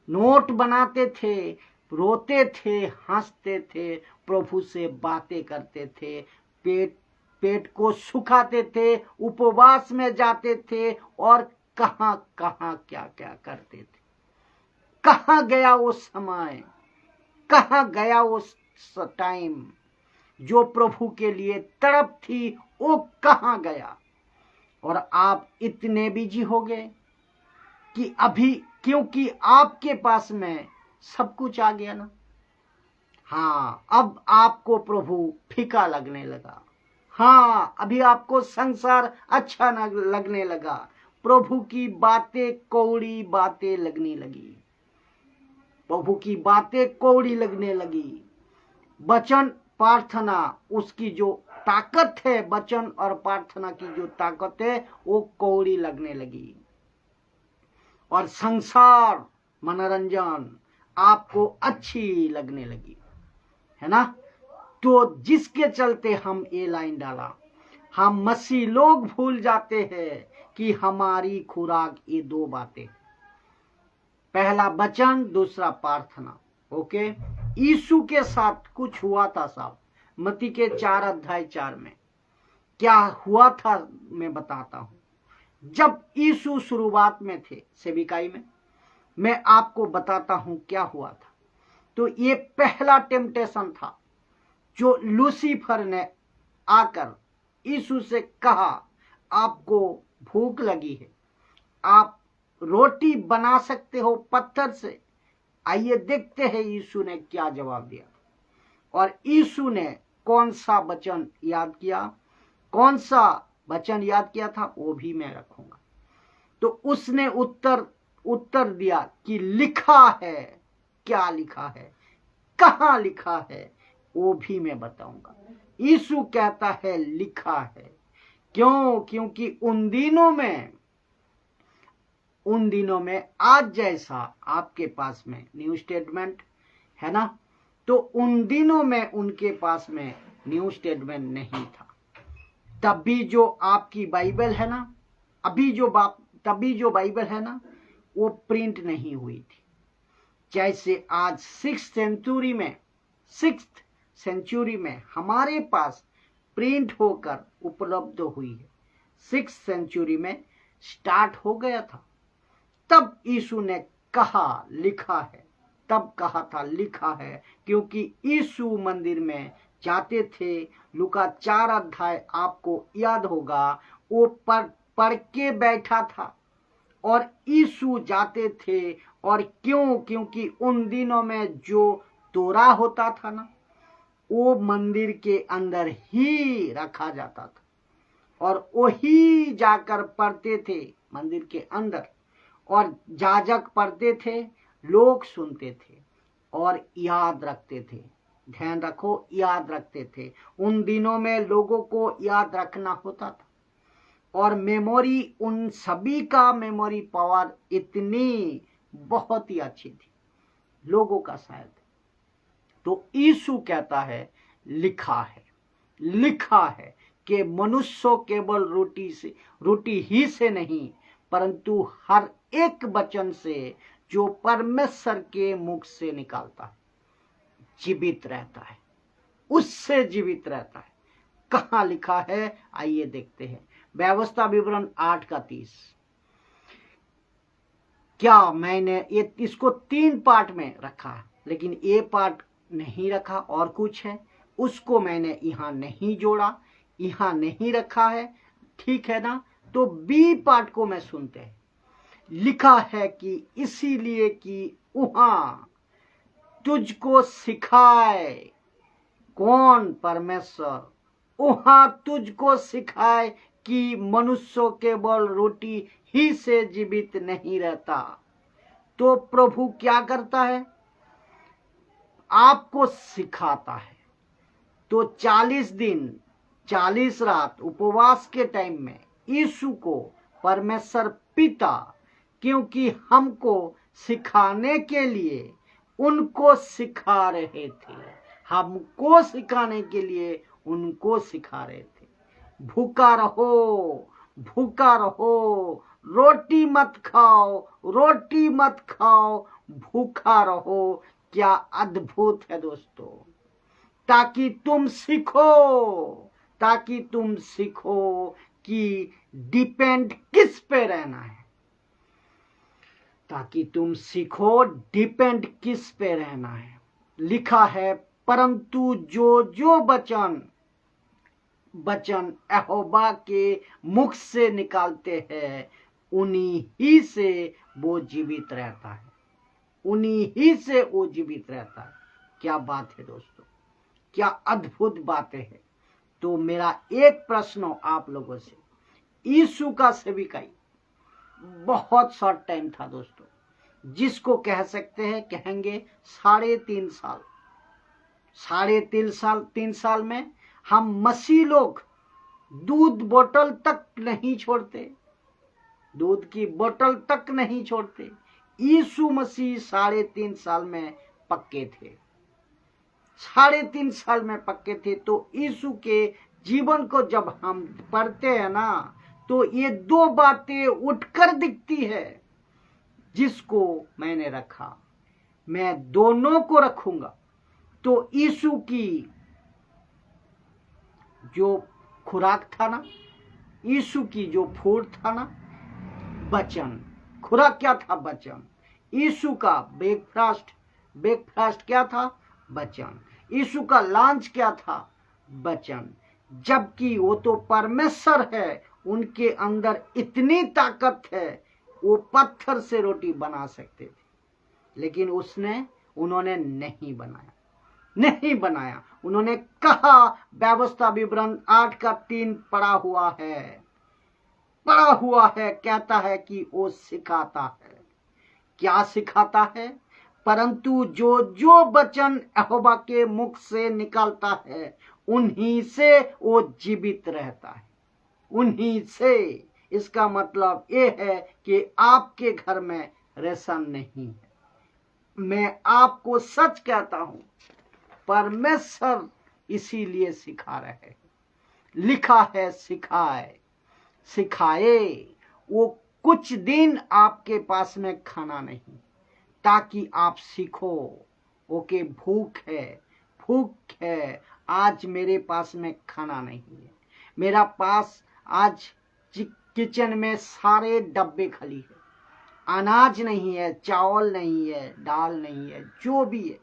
नोट बनाते थे, रोते थे, हंसते थे, प्रभु से बातें करते थे, पेट को सुखाते थे, उपवास में जाते थे, और कहां कहां क्या क्या करते थे। कहां गया वो समय, कहां गया वो टाइम जो प्रभु के लिए तड़प थी, वो कहां गया? और आप इतने बिजी हो गए कि अभी, क्योंकि आपके पास में सब कुछ आ गया ना, हाँ, अब आपको प्रभु फीका लगने लगा, हाँ, अभी आपको संसार अच्छा न लगने लगा, प्रभु की बातें कौड़ी बातें लगने लगी, प्रभु की बातें कौड़ी लगने लगी। वचन प्रार्थना, उसकी जो ताकत है, वचन और प्रार्थना की जो ताकत है, वो कौड़ी लगने लगी। और संसार, मनोरंजन आपको अच्छी लगने लगी, है ना? तो जिसके चलते हम ये लाइन डाला, हम मसीह लोग भूल जाते हैं कि हमारी खुराक ये दो बातें, पहला वचन, दूसरा प्रार्थना। ओके, यीशु के साथ कुछ हुआ था साहब, मत्ती के 4 अध्याय 4 में, क्या हुआ था मैं बताता हूं। जब यीशु शुरुआत में थे सेविकाई में, मैं आपको बताता हूं क्या हुआ था। तो ये पहला टेम्पटेशन था जो लूसीफर ने आकर यीशु से कहा, आपको भूख लगी है, आप रोटी बना सकते हो पत्थर से। आइए देखते हैं यीशु ने क्या जवाब दिया। और यीशु ने कौन सा वचन याद किया, कौन सा वचन याद किया था वो भी मैं रखूंगा। तो उसने उत्तर दिया कि लिखा है। क्या लिखा है, कहां लिखा है, वो भी मैं बताऊंगा। यीशु कहता है लिखा है। क्यों? क्योंकि उन दिनों में आज जैसा आपके पास में न्यू स्टेटमेंट है ना, तो उन दिनों में उनके पास में न्यू स्टेटमेंट नहीं था। तभी जो आपकी बाइबल है ना, तभी जो बाइबल है ना, वो प्रिंट नहीं हुई थी। जैसे आज 6th सेंचुरी में हमारे पास प्रिंट होकर उपलब्ध हुई है। 6th सेंचुरी में स्टार्ट हो गया था। तब यीशु ने कहा लिखा है, तब कहा था लिखा है, क्योंकि यीशु मंदिर में जाते थे। लूका 4 अध्याय आपको याद होगा, वो पढ़ के बैठा था और यीशु जाते थे। और क्यों? क्योंकि उन दिनों में जो तोरा होता था ना, वो मंदिर के अंदर ही रखा जाता था और वही जाकर पढ़ते थे मंदिर के अंदर। और जाजक पढ़ते थे, लोग सुनते थे और याद रखते थे। ध्यान रखो, याद रखते थे। उन दिनों में लोगों को याद रखना होता था और मेमोरी, उन सभी का मेमोरी पावर इतनी बहुत ही अच्छी थी लोगों का शायद। तो यीशु कहता है लिखा है कि मनुष्य केवल रोटी ही से नहीं, परंतु हर एक वचन से जो परमेश्वर के मुख से निकालता है जीवित रहता है, उससे जीवित रहता है। कहां लिखा है, आइए देखते हैं। व्यवस्था विवरण 8:30। क्या मैंने इसको 3 पार्ट में रखा है, लेकिन ये पार्ट नहीं रखा और कुछ है, उसको मैंने यहां नहीं जोड़ा, यहां नहीं रखा है, ठीक है ना। तो बी पार्ट को मैं सुनते हैं। लिखा है कि इसीलिए कि वहां तुझको सिखाए, कौन? परमेश्वर। वहां तुझको सिखाए कि मनुष्य केवल रोटी ही से जीवित नहीं रहता। तो प्रभु क्या करता है? आपको सिखाता है। तो 40 दिन 40 रात उपवास के टाइम में यीशु को परमेश्वर पिता, क्योंकि हमको सिखाने के लिए उनको सिखा रहे थे, हमको सिखाने के लिए उनको सिखा रहे थे। भूखा रहो, रोटी मत खाओ, भूखा रहो। क्या अद्भुत है दोस्तों। ताकि तुम सीखो कि डिपेंड किस पे रहना है, ताकि तुम सीखो डिपेंड किस पे रहना है। लिखा है, परंतु जो वचन यहोवा के मुख से निकालते हैं, उन्हीं ही से वो जीवित रहता है, उन्हीं ही से वो जीवित रहता है। क्या बात है दोस्तों, क्या अद्भुत बातें हैं। तो मेरा एक प्रश्न आप लोगों से, यीशु का सेविकाई बहुत शॉर्ट टाइम था दोस्तों, जिसको कह सकते हैं, कहेंगे 3.5 साल। 3 साल में हम मसीह लोग दूध बोतल तक नहीं छोड़ते, दूध की बोतल तक नहीं छोड़ते। यीशु मसीह 3.5 साल में पक्के थे, 3.5 साल में पक्के थे। तो यीशु के जीवन को जब हम पढ़ते हैं ना, तो ये 2 बातें उठकर दिखती है, जिसको मैंने रखा, मैं दोनों को रखूंगा। तो यीशु की जो खुराक था ना, यीशु की जो फूड था ना, वचन। खुराक क्या था? वचन। यीशु का ब्रेकफास्ट क्या था? वचन। यीशु का लंच क्या था? वचन। जबकि वो तो परमेश्वर है, उनके अंदर इतनी ताकत है, वो पत्थर से रोटी बना सकते थे, लेकिन उन्होंने नहीं बनाया। उन्होंने कहा, व्यवस्था विवरण 8:3 पढ़ा हुआ है, कहता है कि वो सिखाता है। क्या सिखाता है? परंतु जो वचन यहोवा के मुख से निकलता है, उन्हीं से वो जीवित रहता है, उन्हीं से। इसका मतलब ये है कि आपके घर में रेशन नहीं है। मैं आपको सच कहता हूं, परमेश्वर इसीलिए सिखा रहे हैं। लिखा है सिखाए। वो कुछ दिन आपके पास में खाना नहीं, ताकि आप सीखो। ओके, भूख है, आज मेरे पास में खाना नहीं है, मेरा पास आज किचन में सारे डब्बे खाली है, अनाज नहीं है, चावल नहीं है, दाल नहीं है, जो भी है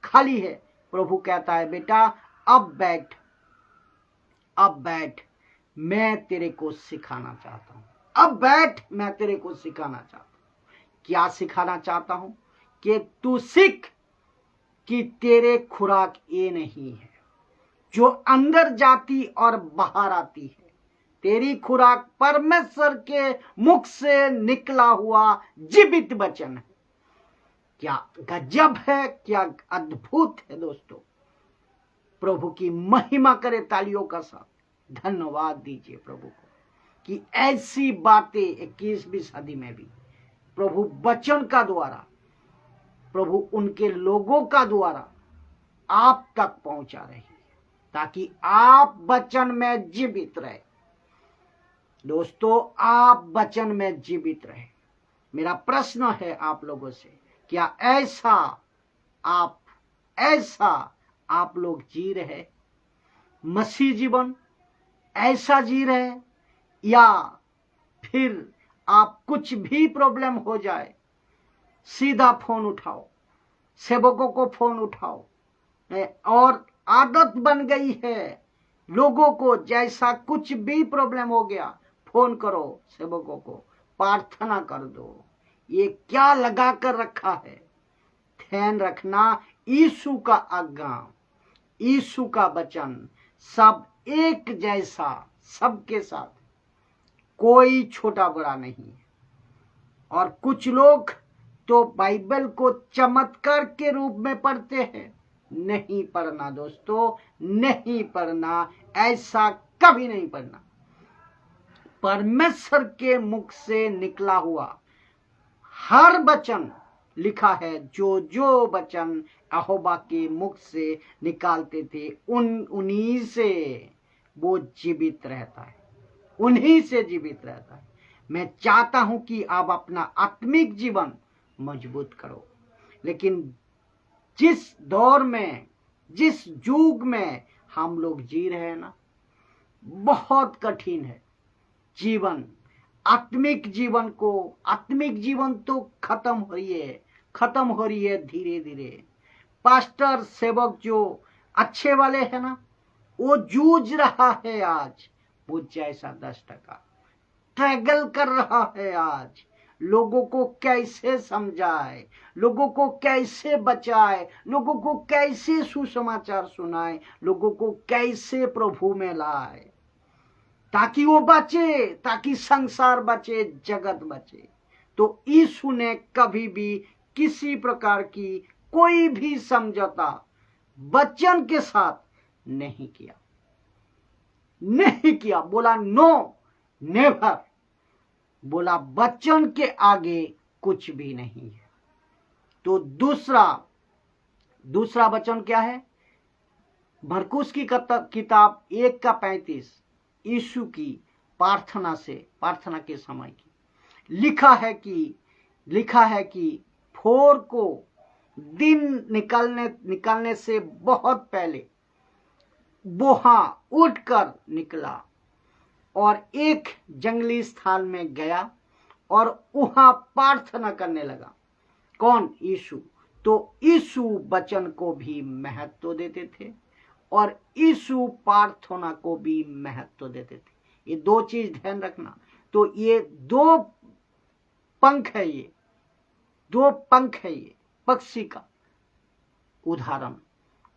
खाली है। प्रभु कहता है, बेटा अब बैठ, मैं तेरे को सिखाना चाहता हूं। अब बैठ, मैं तेरे को सिखाना चाहता हूं। क्या सिखाना चाहता हूं? कि तू सीख कि तेरे खुराक ये नहीं है जो अंदर जाती और बाहर आती है। तेरी खुराक परमेश्वर के मुख से निकला हुआ जीवित वचन है। क्या गजब है, क्या अद्भुत है दोस्तों। प्रभु की महिमा करे तालियों का साथ। धन्यवाद दीजिए प्रभु को कि ऐसी बातें 21वीं सदी में भी प्रभु वचन का द्वारा, प्रभु उनके लोगों का द्वारा आप तक पहुंचा रही है, ताकि आप वचन में जीवित रहे। दोस्तों, आप वचन में जीवित रहे। मेरा प्रश्न है आप लोगों से, क्या ऐसा आप लोग जी रहे? मसीह जीवन ऐसा जी रहे, या फिर आप कुछ भी प्रॉब्लम हो जाए सीधा फोन उठाओ, सेवकों को फोन उठाओ, और आदत बन गई है लोगों को, जैसा कुछ भी प्रॉब्लम हो गया फोन करो सेवकों को, प्रार्थना कर दो। ये क्या लगा कर रखा है? ध्यान रखना, यीशु का आज्ञा, यीशु का वचन सब एक जैसा, सबके साथ, कोई छोटा बड़ा नहीं। और कुछ लोग तो बाइबल को चमत्कार के रूप में पढ़ते हैं। नहीं पढ़ना दोस्तों, नहीं पढ़ना, ऐसा कभी नहीं पढ़ना। परमेश्वर के मुख से निकला हुआ हर वचन लिखा है, जो वचन यहोवा के मुख से निकालते थे, उन्हीं से वो जीवित रहता है, उन्हीं से जीवित रहता है। मैं चाहता हूं कि आप अपना आत्मिक जीवन मजबूत करो, लेकिन जिस दौर में, जिस युग में हम लोग जी रहे हैं ना, बहुत कठिन है जीवन। आत्मिक जीवन तो खत्म हो रही है धीरे धीरे। पास्टर सेवक जो अच्छे वाले हैं ना, वो जूझ रहा है आज, वो जैसा 10% स्ट्रगल कर रहा है आज। लोगों को कैसे समझाए, लोगों को कैसे बचाए, लोगों को कैसे सुसमाचार सुनाए, लोगों को कैसे प्रभु में लाए, ताकि वो बचे, ताकि संसार बचे, जगत बचे। तो यीशु ने कभी भी किसी प्रकार की कोई भी समझौता वचन के साथ नहीं किया। बोला नो, नेवर। बोला वचन के आगे कुछ भी नहीं है। तो दूसरा वचन क्या है? मरकुस की किताब 1:35 यीशु की प्रार्थना के समय की लिखा है कि भोर को दिन निकलने से बहुत पहले वहां उठकर निकला और एक जंगली स्थान में गया और वहां प्रार्थना करने लगा। कौन? यीशु। तो यीशु वचन को भी महत्व देते थे और यीशु प्रार्थना को भी महत्व देते थे। ये दो चीज ध्यान रखना। तो ये दो पंख है, ये दो पंख है, ये पक्षी का उदाहरण।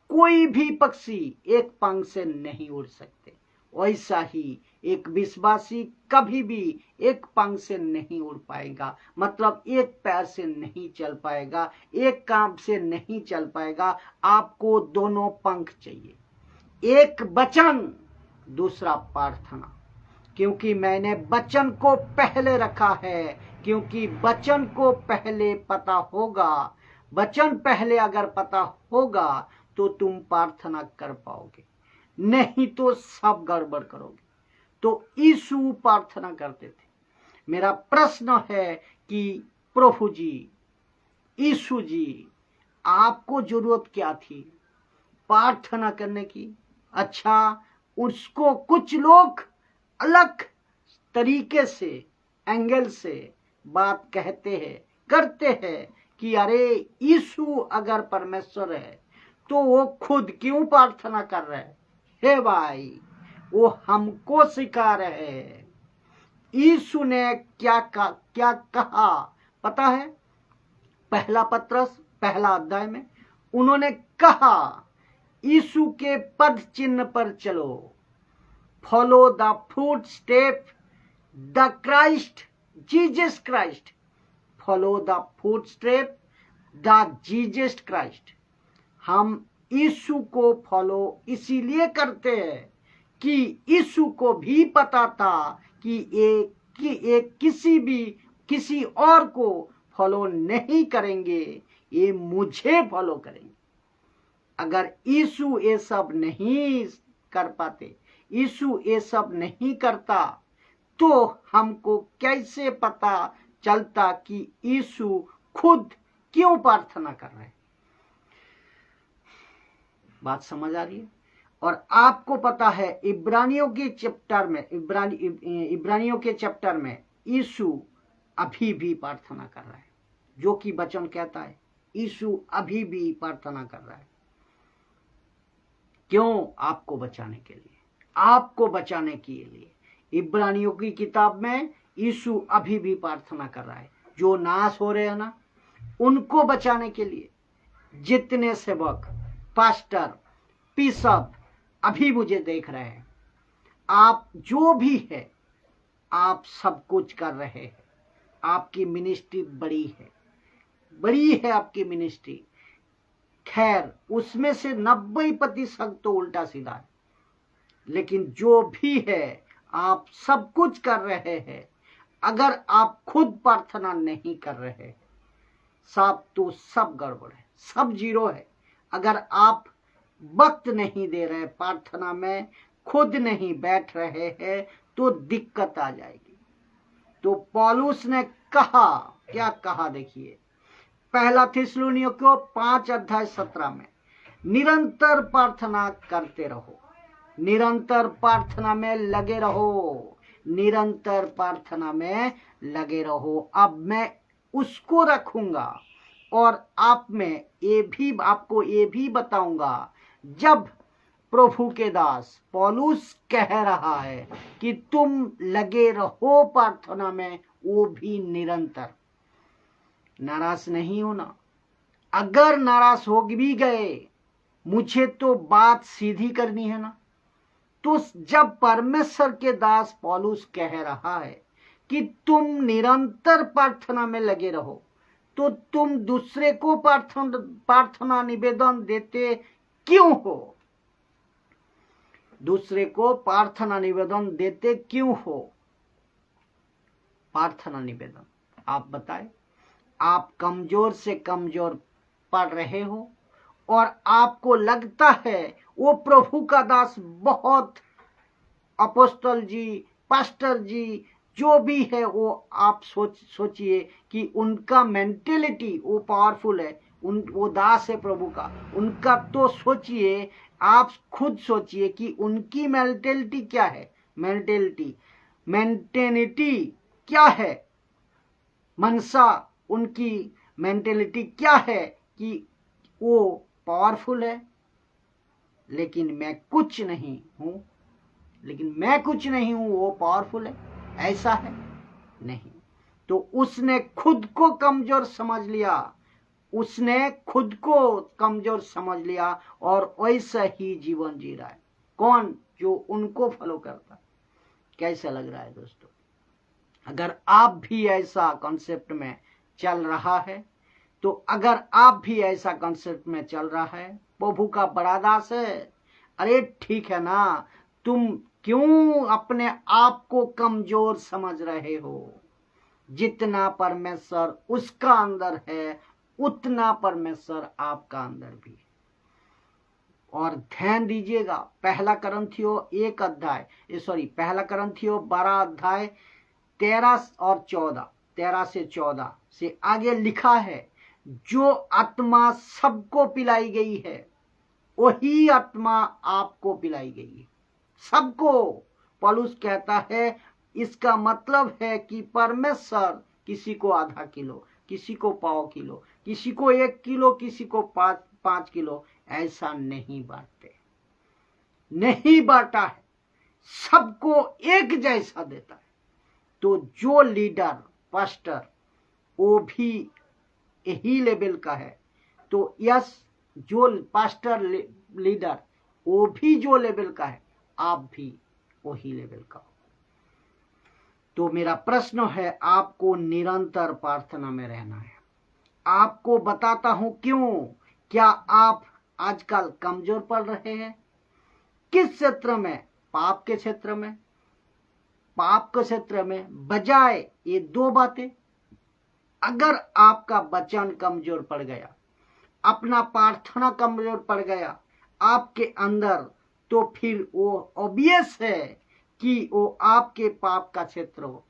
कोई भी पक्षी एक पंख से नहीं उड़ सकते, वैसा ही एक विश्वासी कभी भी एक पंख से नहीं उड़ पाएगा, मतलब एक पैर से नहीं चल पाएगा, एक काम से नहीं चल पाएगा। आपको दोनों पंख चाहिए, एक वचन, दूसरा प्रार्थना। क्योंकि मैंने वचन को पहले रखा है, क्योंकि वचन को पहले पता होगा। वचन पहले अगर पता होगा तो तुम प्रार्थना कर पाओगे, नहीं तो सब गड़बड़ करोगे। तो यीशु प्रार्थना करते थे। मेरा प्रश्न है कि प्रभु जी, यीशु जी, आपको जरूरत क्या थी प्रार्थना करने की? अच्छा, उसको कुछ लोग अलग तरीके से, एंगल से बात कहते हैं, करते हैं कि अरे यीशु अगर परमेश्वर है तो वो खुद क्यों प्रार्थना कर रहे हैं? हे भाई, वो हमको सिखा रहे हैं। यीशु ने क्या कहा पता है? पहला पत्रस पहला अध्याय में उन्होंने कहा, यीशु के पद चिन्ह पर चलो, follow the foot step the Christ, Jesus Christ, follow the foot step the Jesus Christ. हम यीशु को फॉलो इसीलिए करते हैं कि यीशु को भी पता था कि एक किसी और को फॉलो नहीं करेंगे, ये मुझे फॉलो करेंगे। अगर यीशु ये सब नहीं कर पाते, यीशु ये सब नहीं करता, तो हमको कैसे पता चलता कि यीशु खुद क्यों प्रार्थना कर रहे हैं? बात समझ आ रही है? और आपको पता है इब्रानियों के चैप्टर में यीशु अभी भी प्रार्थना कर रहा है, जो कि वचन कहता है यीशु अभी भी प्रार्थना कर रहा है। क्यों? आपको बचाने के लिए, आपको बचाने के लिए। इब्रानियों की किताब में यीशु अभी भी प्रार्थना कर रहा है। जो नाश हो रहे हैं ना, उनको बचाने के लिए। जितने सेवक, पास्टर, बिशप अभी मुझे देख रहे हैं, आप जो भी है, आप सब कुछ कर रहे हैं। आपकी मिनिस्ट्री बड़ी है, बड़ी है आपकी मिनिस्ट्री। खैर, उसमें से 90% तो उल्टा सीधा है, लेकिन जो भी है आप सब कुछ कर रहे हैं। अगर आप खुद प्रार्थना नहीं कर रहे सब, तो सब गड़बड़ है, सब जीरो है। अगर आप वक्त नहीं दे रहे प्रार्थना में, खुद नहीं बैठ रहे हैं, तो दिक्कत आ जाएगी। तो पौलुस ने कहा, क्या कहा देखिए, पहला थिस्सलुनीयों को 5:17 में, निरंतर प्रार्थना करते रहो, निरंतर प्रार्थना में लगे रहो, निरंतर प्रार्थना में लगे रहो। अब मैं उसको रखूंगा और आपको ये भी बताऊंगा, जब प्रभु के दास पौलुस कह रहा है कि तुम लगे रहो प्रार्थना में, वो भी निरंतर, नाराज नहीं होना। अगर नाराज हो भी गए, मुझे तो बात सीधी करनी है ना। तो जब परमेश्वर के दास पौलुस कह रहा है कि तुम निरंतर प्रार्थना में लगे रहो, तो तुम दूसरे को प्रार्थना निवेदन देते क्यों हो? दूसरे को प्रार्थना निवेदन देते क्यों हो? प्रार्थना निवेदन आप बताएं। आप कमजोर से कमजोर पढ़ रहे हो और आपको लगता है वो प्रभु का दास बहुत, अपोस्टल जी, पास्टर जी, जो भी है वो, आप सोचिए कि उनका मेंटेलिटी वो पावरफुल है, वो दास है प्रभु का, उनका तो सोचिए, आप खुद सोचिए कि उनकी मेंटेलिटी क्या है, मेंटेनिटी क्या है, मनसा उनकी मेंटेलिटी क्या है कि वो पावरफुल है, लेकिन मैं कुछ नहीं हूं, वो पावरफुल है, ऐसा है नहीं। तो उसने खुद को कमजोर समझ लिया और वैसा ही जीवन जी रहा है। कौन? जो उनको फॉलो करता। कैसा लग रहा है दोस्तों? अगर आप भी ऐसा कॉन्सेप्ट में चल रहा है, तो अगर आप भी ऐसा कॉन्सेप्ट में चल रहा है, प्रभु का बड़ा दास है, अरे ठीक है ना, तुम क्यों अपने आप को कमजोर समझ रहे हो? जितना परमेश्वर उसका अंदर है, उतना परमेश्वर आपका अंदर भी है। और ध्यान दीजिएगा, पहला करंथियों 12 अध्याय 13 से 14 से आगे लिखा है, जो आत्मा सबको पिलाई गई है, वही आत्मा आपको पिलाई गई है, सबको। पौलुस कहता है, इसका मतलब है कि परमेश्वर किसी को आधा किलो, किसी को पाव किलो, किसी को 1 किलो, किसी को 5 किलो, ऐसा नहीं बांटा है, सबको एक जैसा देता है। तो जो लीडर पास्टर वो भी यही लेवल का है, तो यस, जो पास्टर लीडर वो भी जो लेवल का है, आप भी वही लेवल का हो। तो मेरा प्रश्न है, आपको निरंतर प्रार्थना में रहना है। आपको बताता हूं क्यों। क्या आप आजकल कमजोर पड़ रहे हैं? किस क्षेत्र में? पाप के क्षेत्र में। बजाय ये 2 बातें, अगर आपका वचन कमजोर पड़ गया, अपना प्रार्थना कमजोर पड़ गया आपके अंदर, तो फिर वो ऑब्वियस है कि वो आपके पाप का क्षेत्र हो।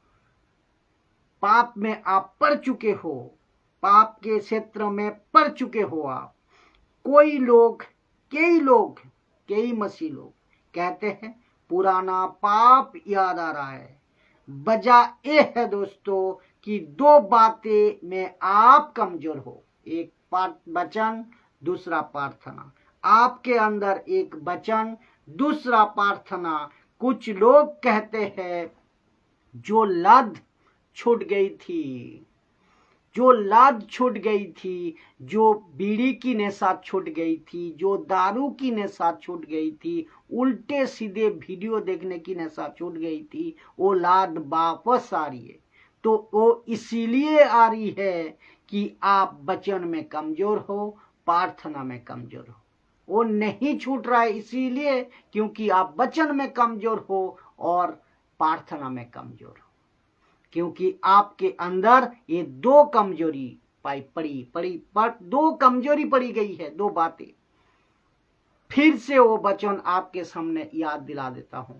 पाप में आप पड़ चुके हो, पाप के क्षेत्र में पड़ चुके हो आप। कई मसीह लोग कहते हैं, पुराना पाप याद आ रहा है। वजह यह है दोस्तों कि 2 बातें में आप कमजोर हो, एक वचन, दूसरा प्रार्थना। आपके अंदर एक वचन, दूसरा प्रार्थना। कुछ लोग कहते हैं, जो लत छूट गई थी, जो बीड़ी की नशा छूट गई थी, जो दारू की नशा छूट गई थी, उल्टे सीधे वीडियो देखने की नशा छूट गई थी, वो लाद वापस आ रही है। तो वो इसीलिए आ रही है कि आप वचन में कमजोर हो, प्रार्थना में कमजोर हो। वो नहीं छूट रहा है इसीलिए क्योंकि आप वचन में कमजोर हो और प्रार्थना में कमजोर हो, क्योंकि आपके अंदर ये 2 कमजोरी पड़ी गई है। 2 बातें फिर से वो वचन आपके सामने याद दिला देता हूं।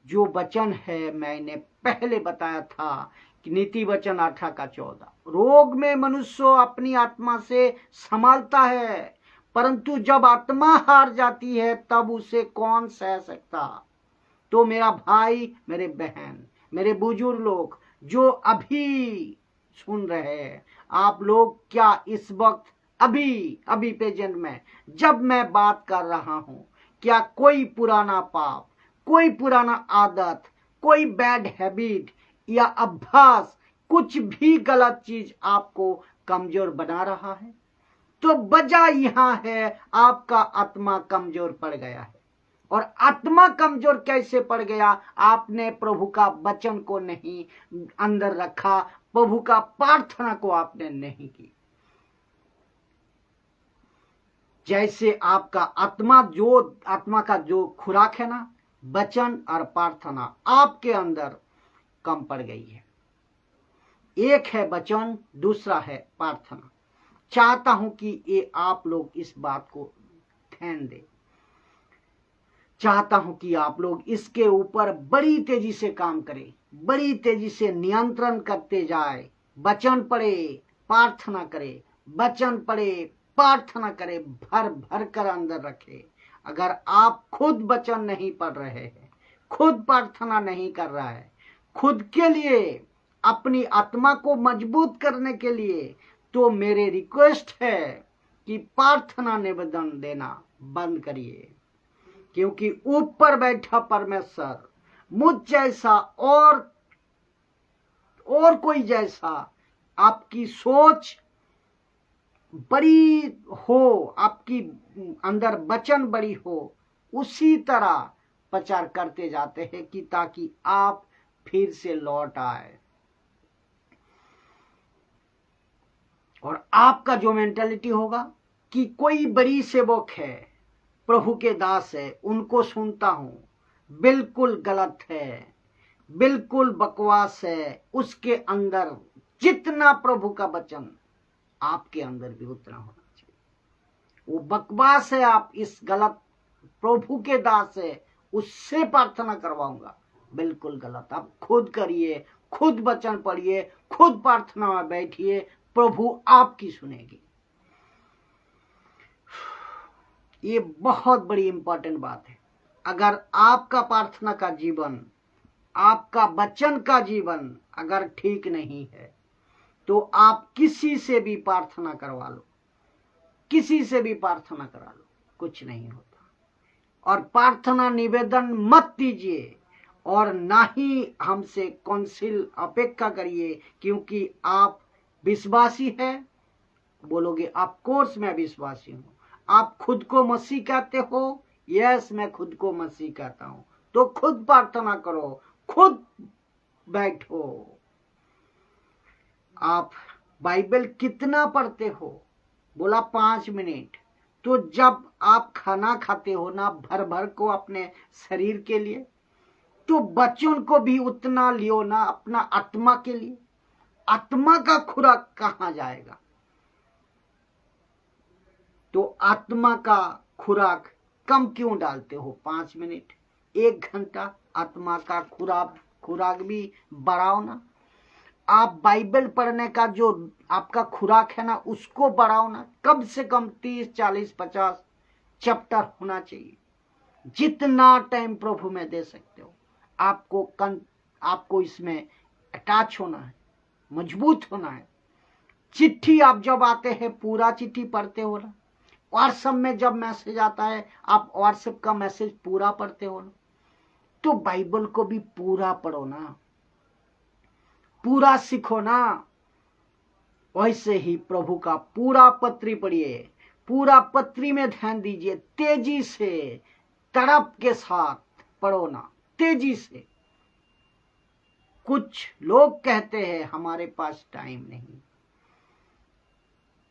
जो वचन है, मैंने पहले बताया था कि नीति वचन 18:14, रोग में मनुष्य अपनी आत्मा से संभालता है, परंतु जब आत्मा हार जाती है तब उसे कौन सह सकता। तो मेरा भाई, मेरे बहन, मेरे बुजुर्ग लोग जो अभी सुन रहे हैं, आप लोग क्या इस वक्त अभी प्रेजेंट में जब मैं बात कर रहा हूं, क्या कोई पुराना पाप, कोई पुराना आदत, कोई बैड हैबिट या अभ्यास, कुछ भी गलत चीज आपको कमजोर बना रहा है? तो वजह यहां है, आपका आत्मा कमजोर पड़ गया है। और आत्मा कमजोर कैसे पड़ गया? आपने प्रभु का वचन को नहीं अंदर रखा, प्रभु का प्रार्थना को आपने नहीं की। जैसे आपका आत्मा का जो खुराक है ना, वचन और प्रार्थना, आपके अंदर कम पड़ गई है। एक है वचन, दूसरा है प्रार्थना। चाहता हूं कि ये आप लोग इस बात को ध्यान दें। चाहता हूं कि आप लोग इसके ऊपर बड़ी तेजी से काम करें, बड़ी तेजी से नियंत्रण करते जाए। वचन पढ़े, प्रार्थना करे, वचन पढ़े, प्रार्थना करें, भर भर कर अंदर रखें। अगर आप खुद वचन नहीं पढ़ रहे हैं, खुद प्रार्थना नहीं कर रहा है, खुद के लिए अपनी आत्मा को मजबूत करने के लिए, तो मेरे रिक्वेस्ट है कि प्रार्थना निवेदन देना बंद करिए, क्योंकि ऊपर बैठा परमेश्वर मुझ जैसा और कोई जैसा आपकी सोच बड़ी हो, आपकी अंदर वचन बड़ी हो, उसी तरह प्रचार करते जाते हैं कि ताकि आप फिर से लौट आए। और आपका जो मेंटालिटी होगा कि कोई बड़ी सेवक है, प्रभु के दास है, उनको सुनता हूं, बिल्कुल गलत है, बिल्कुल बकवास है। उसके अंदर जितना प्रभु का वचन, आपके अंदर भी उतना होना चाहिए। वो बकवास है, आप इस गलत प्रभु के दास है, उससे प्रार्थना करवाऊंगा, बिल्कुल गलत। आप खुद करिए, खुद वचन पढ़िए, खुद प्रार्थना में बैठिए, प्रभु आपकी सुनेगी। ये बहुत बड़ी इंपॉर्टेंट बात है। अगर आपका प्रार्थना का जीवन, आपका वचन का जीवन अगर ठीक नहीं है, तो आप किसी से भी प्रार्थना करवा लो, किसी से भी प्रार्थना करा लो, कुछ नहीं होता। और प्रार्थना निवेदन मत दीजिए, और ना ही हमसे काउंसिल अपेक्षा करिए, क्योंकि आप विश्वासी है, बोलोगे ऑफ कोर्स मैं विश्वासी हूं। आप खुद को मसीह कहते हो, यस मैं खुद को मसीह कहता हूं, तो खुद प्रार्थना करो, खुद बैठो। आप बाइबल कितना पढ़ते हो? बोला 5 मिनट। तो जब आप खाना खाते हो ना भर भर को अपने शरीर के लिए, तो बच्चों को भी उतना लियो ना अपना आत्मा के लिए। आत्मा का खुराक कहां जाएगा? तो आत्मा का खुराक कम क्यों डालते हो? 5 मिनट, 1 घंटा आत्मा का खुराक भी बढ़ाओ ना। आप बाइबल पढ़ने का जो आपका खुराक है ना, उसको बढ़ाओ ना। कम से कम 30, 40, 50 चैप्टर होना चाहिए। जितना टाइम प्रभु में दे सकते हो, आपको इसमें अटैच होना है, मजबूत होना है। चिट्ठी आप जब आते हैं, पूरा चिट्ठी पढ़ते हो ना। व्हाट्सएप में जब मैसेज आता है, आप व्हाट्सएप का मैसेज पूरा पढ़ते हो ना। तो बाइबल को भी पूरा पढ़ो ना, पूरा सीखो ना। वैसे ही प्रभु का पूरा पत्री पढ़िए, पूरा पत्री में ध्यान दीजिए, तेजी से तड़प के साथ पढ़ो ना, तेजी से। कुछ लोग कहते हैं हमारे पास टाइम नहीं,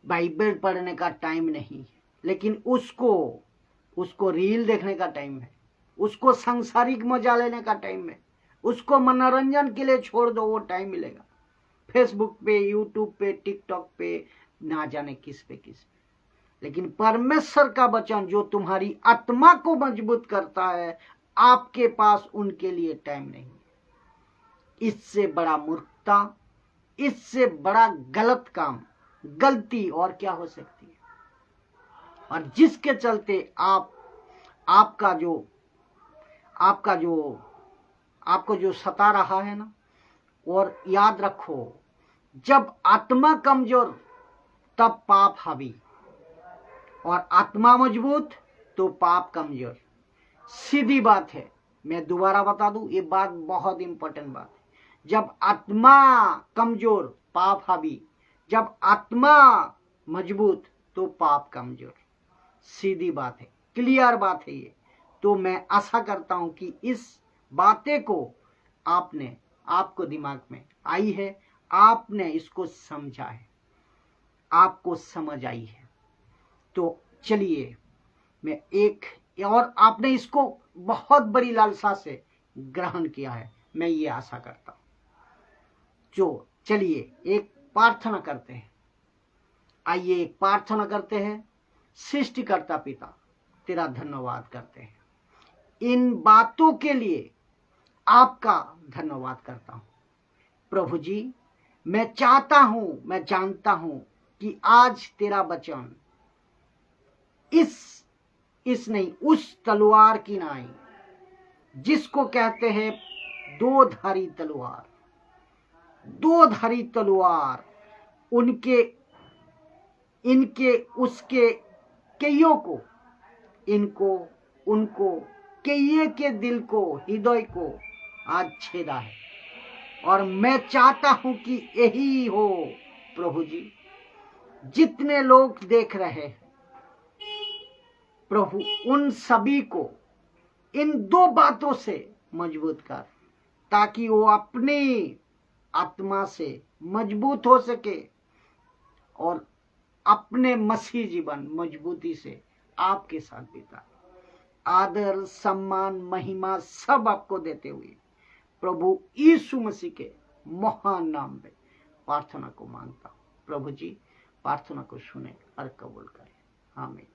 बाइबल पढ़ने का टाइम नहीं, लेकिन उसको रील देखने का टाइम है, उसको सांसारिक मजा लेने का टाइम है, उसको मनोरंजन के लिए छोड़ दो, वो टाइम मिलेगा। फेसबुक पे, यूट्यूब पे, टिकटॉक पे, ना जाने किस पे। लेकिन परमेश्वर का वचन जो तुम्हारी आत्मा को मजबूत करता है, आपके पास उनके लिए टाइम नहीं। इससे बड़ा मूर्खता, इससे बड़ा गलत काम, गलती और क्या हो सकती है? और जिसके चलते आपको जो सता रहा है ना। और याद रखो, जब आत्मा कमजोर तब पाप हावी, और आत्मा मजबूत तो पाप कमजोर। सीधी बात है। मैं दोबारा बता दूं, ये बात बहुत इंपॉर्टेंट बात है। जब आत्मा कमजोर पाप हावी, जब आत्मा मजबूत तो पाप कमजोर। सीधी बात है, क्लियर बात है ये। तो मैं आशा करता हूं कि इस बातें को आपको दिमाग में आई है, आपने इसको समझा है, आपको समझ आई है। तो चलिए, मैं और आपने इसको बहुत बड़ी लालसा से ग्रहण किया है, मैं ये आशा करता हूं। जो चलिए एक प्रार्थना करते हैं। आइए एक प्रार्थना करते हैं। सृष्टिकर्ता पिता, तेरा धन्यवाद करते हैं, इन बातों के लिए आपका धन्यवाद करता हूं। प्रभु जी, मैं चाहता हूं, मैं जानता हूं कि आज तेरा वचन इस नहीं, उस तलवार की नाई जिसको कहते हैं दो धारी तलवार। दो धारी तलवार उनके इनके उसके कईयों को, इनको उनको कईये के दिल को, हृदय को आज छेदा है। और मैं चाहता हूं कि यही हो प्रभु जी। जितने लोग देख रहे हैं प्रभु, उन सभी को इन दो बातों से मजबूत कर, ताकि वो अपनी आत्मा से मजबूत हो सके और अपने मसीह जीवन मजबूती से आपके साथ बिता। आदर, सम्मान, महिमा सब आपको देते हुए प्रभु यीशु मसीह के महान नाम में प्रार्थना को मांगता हूं। प्रभु जी प्रार्थना को सुने और कबूल करें। आमीन।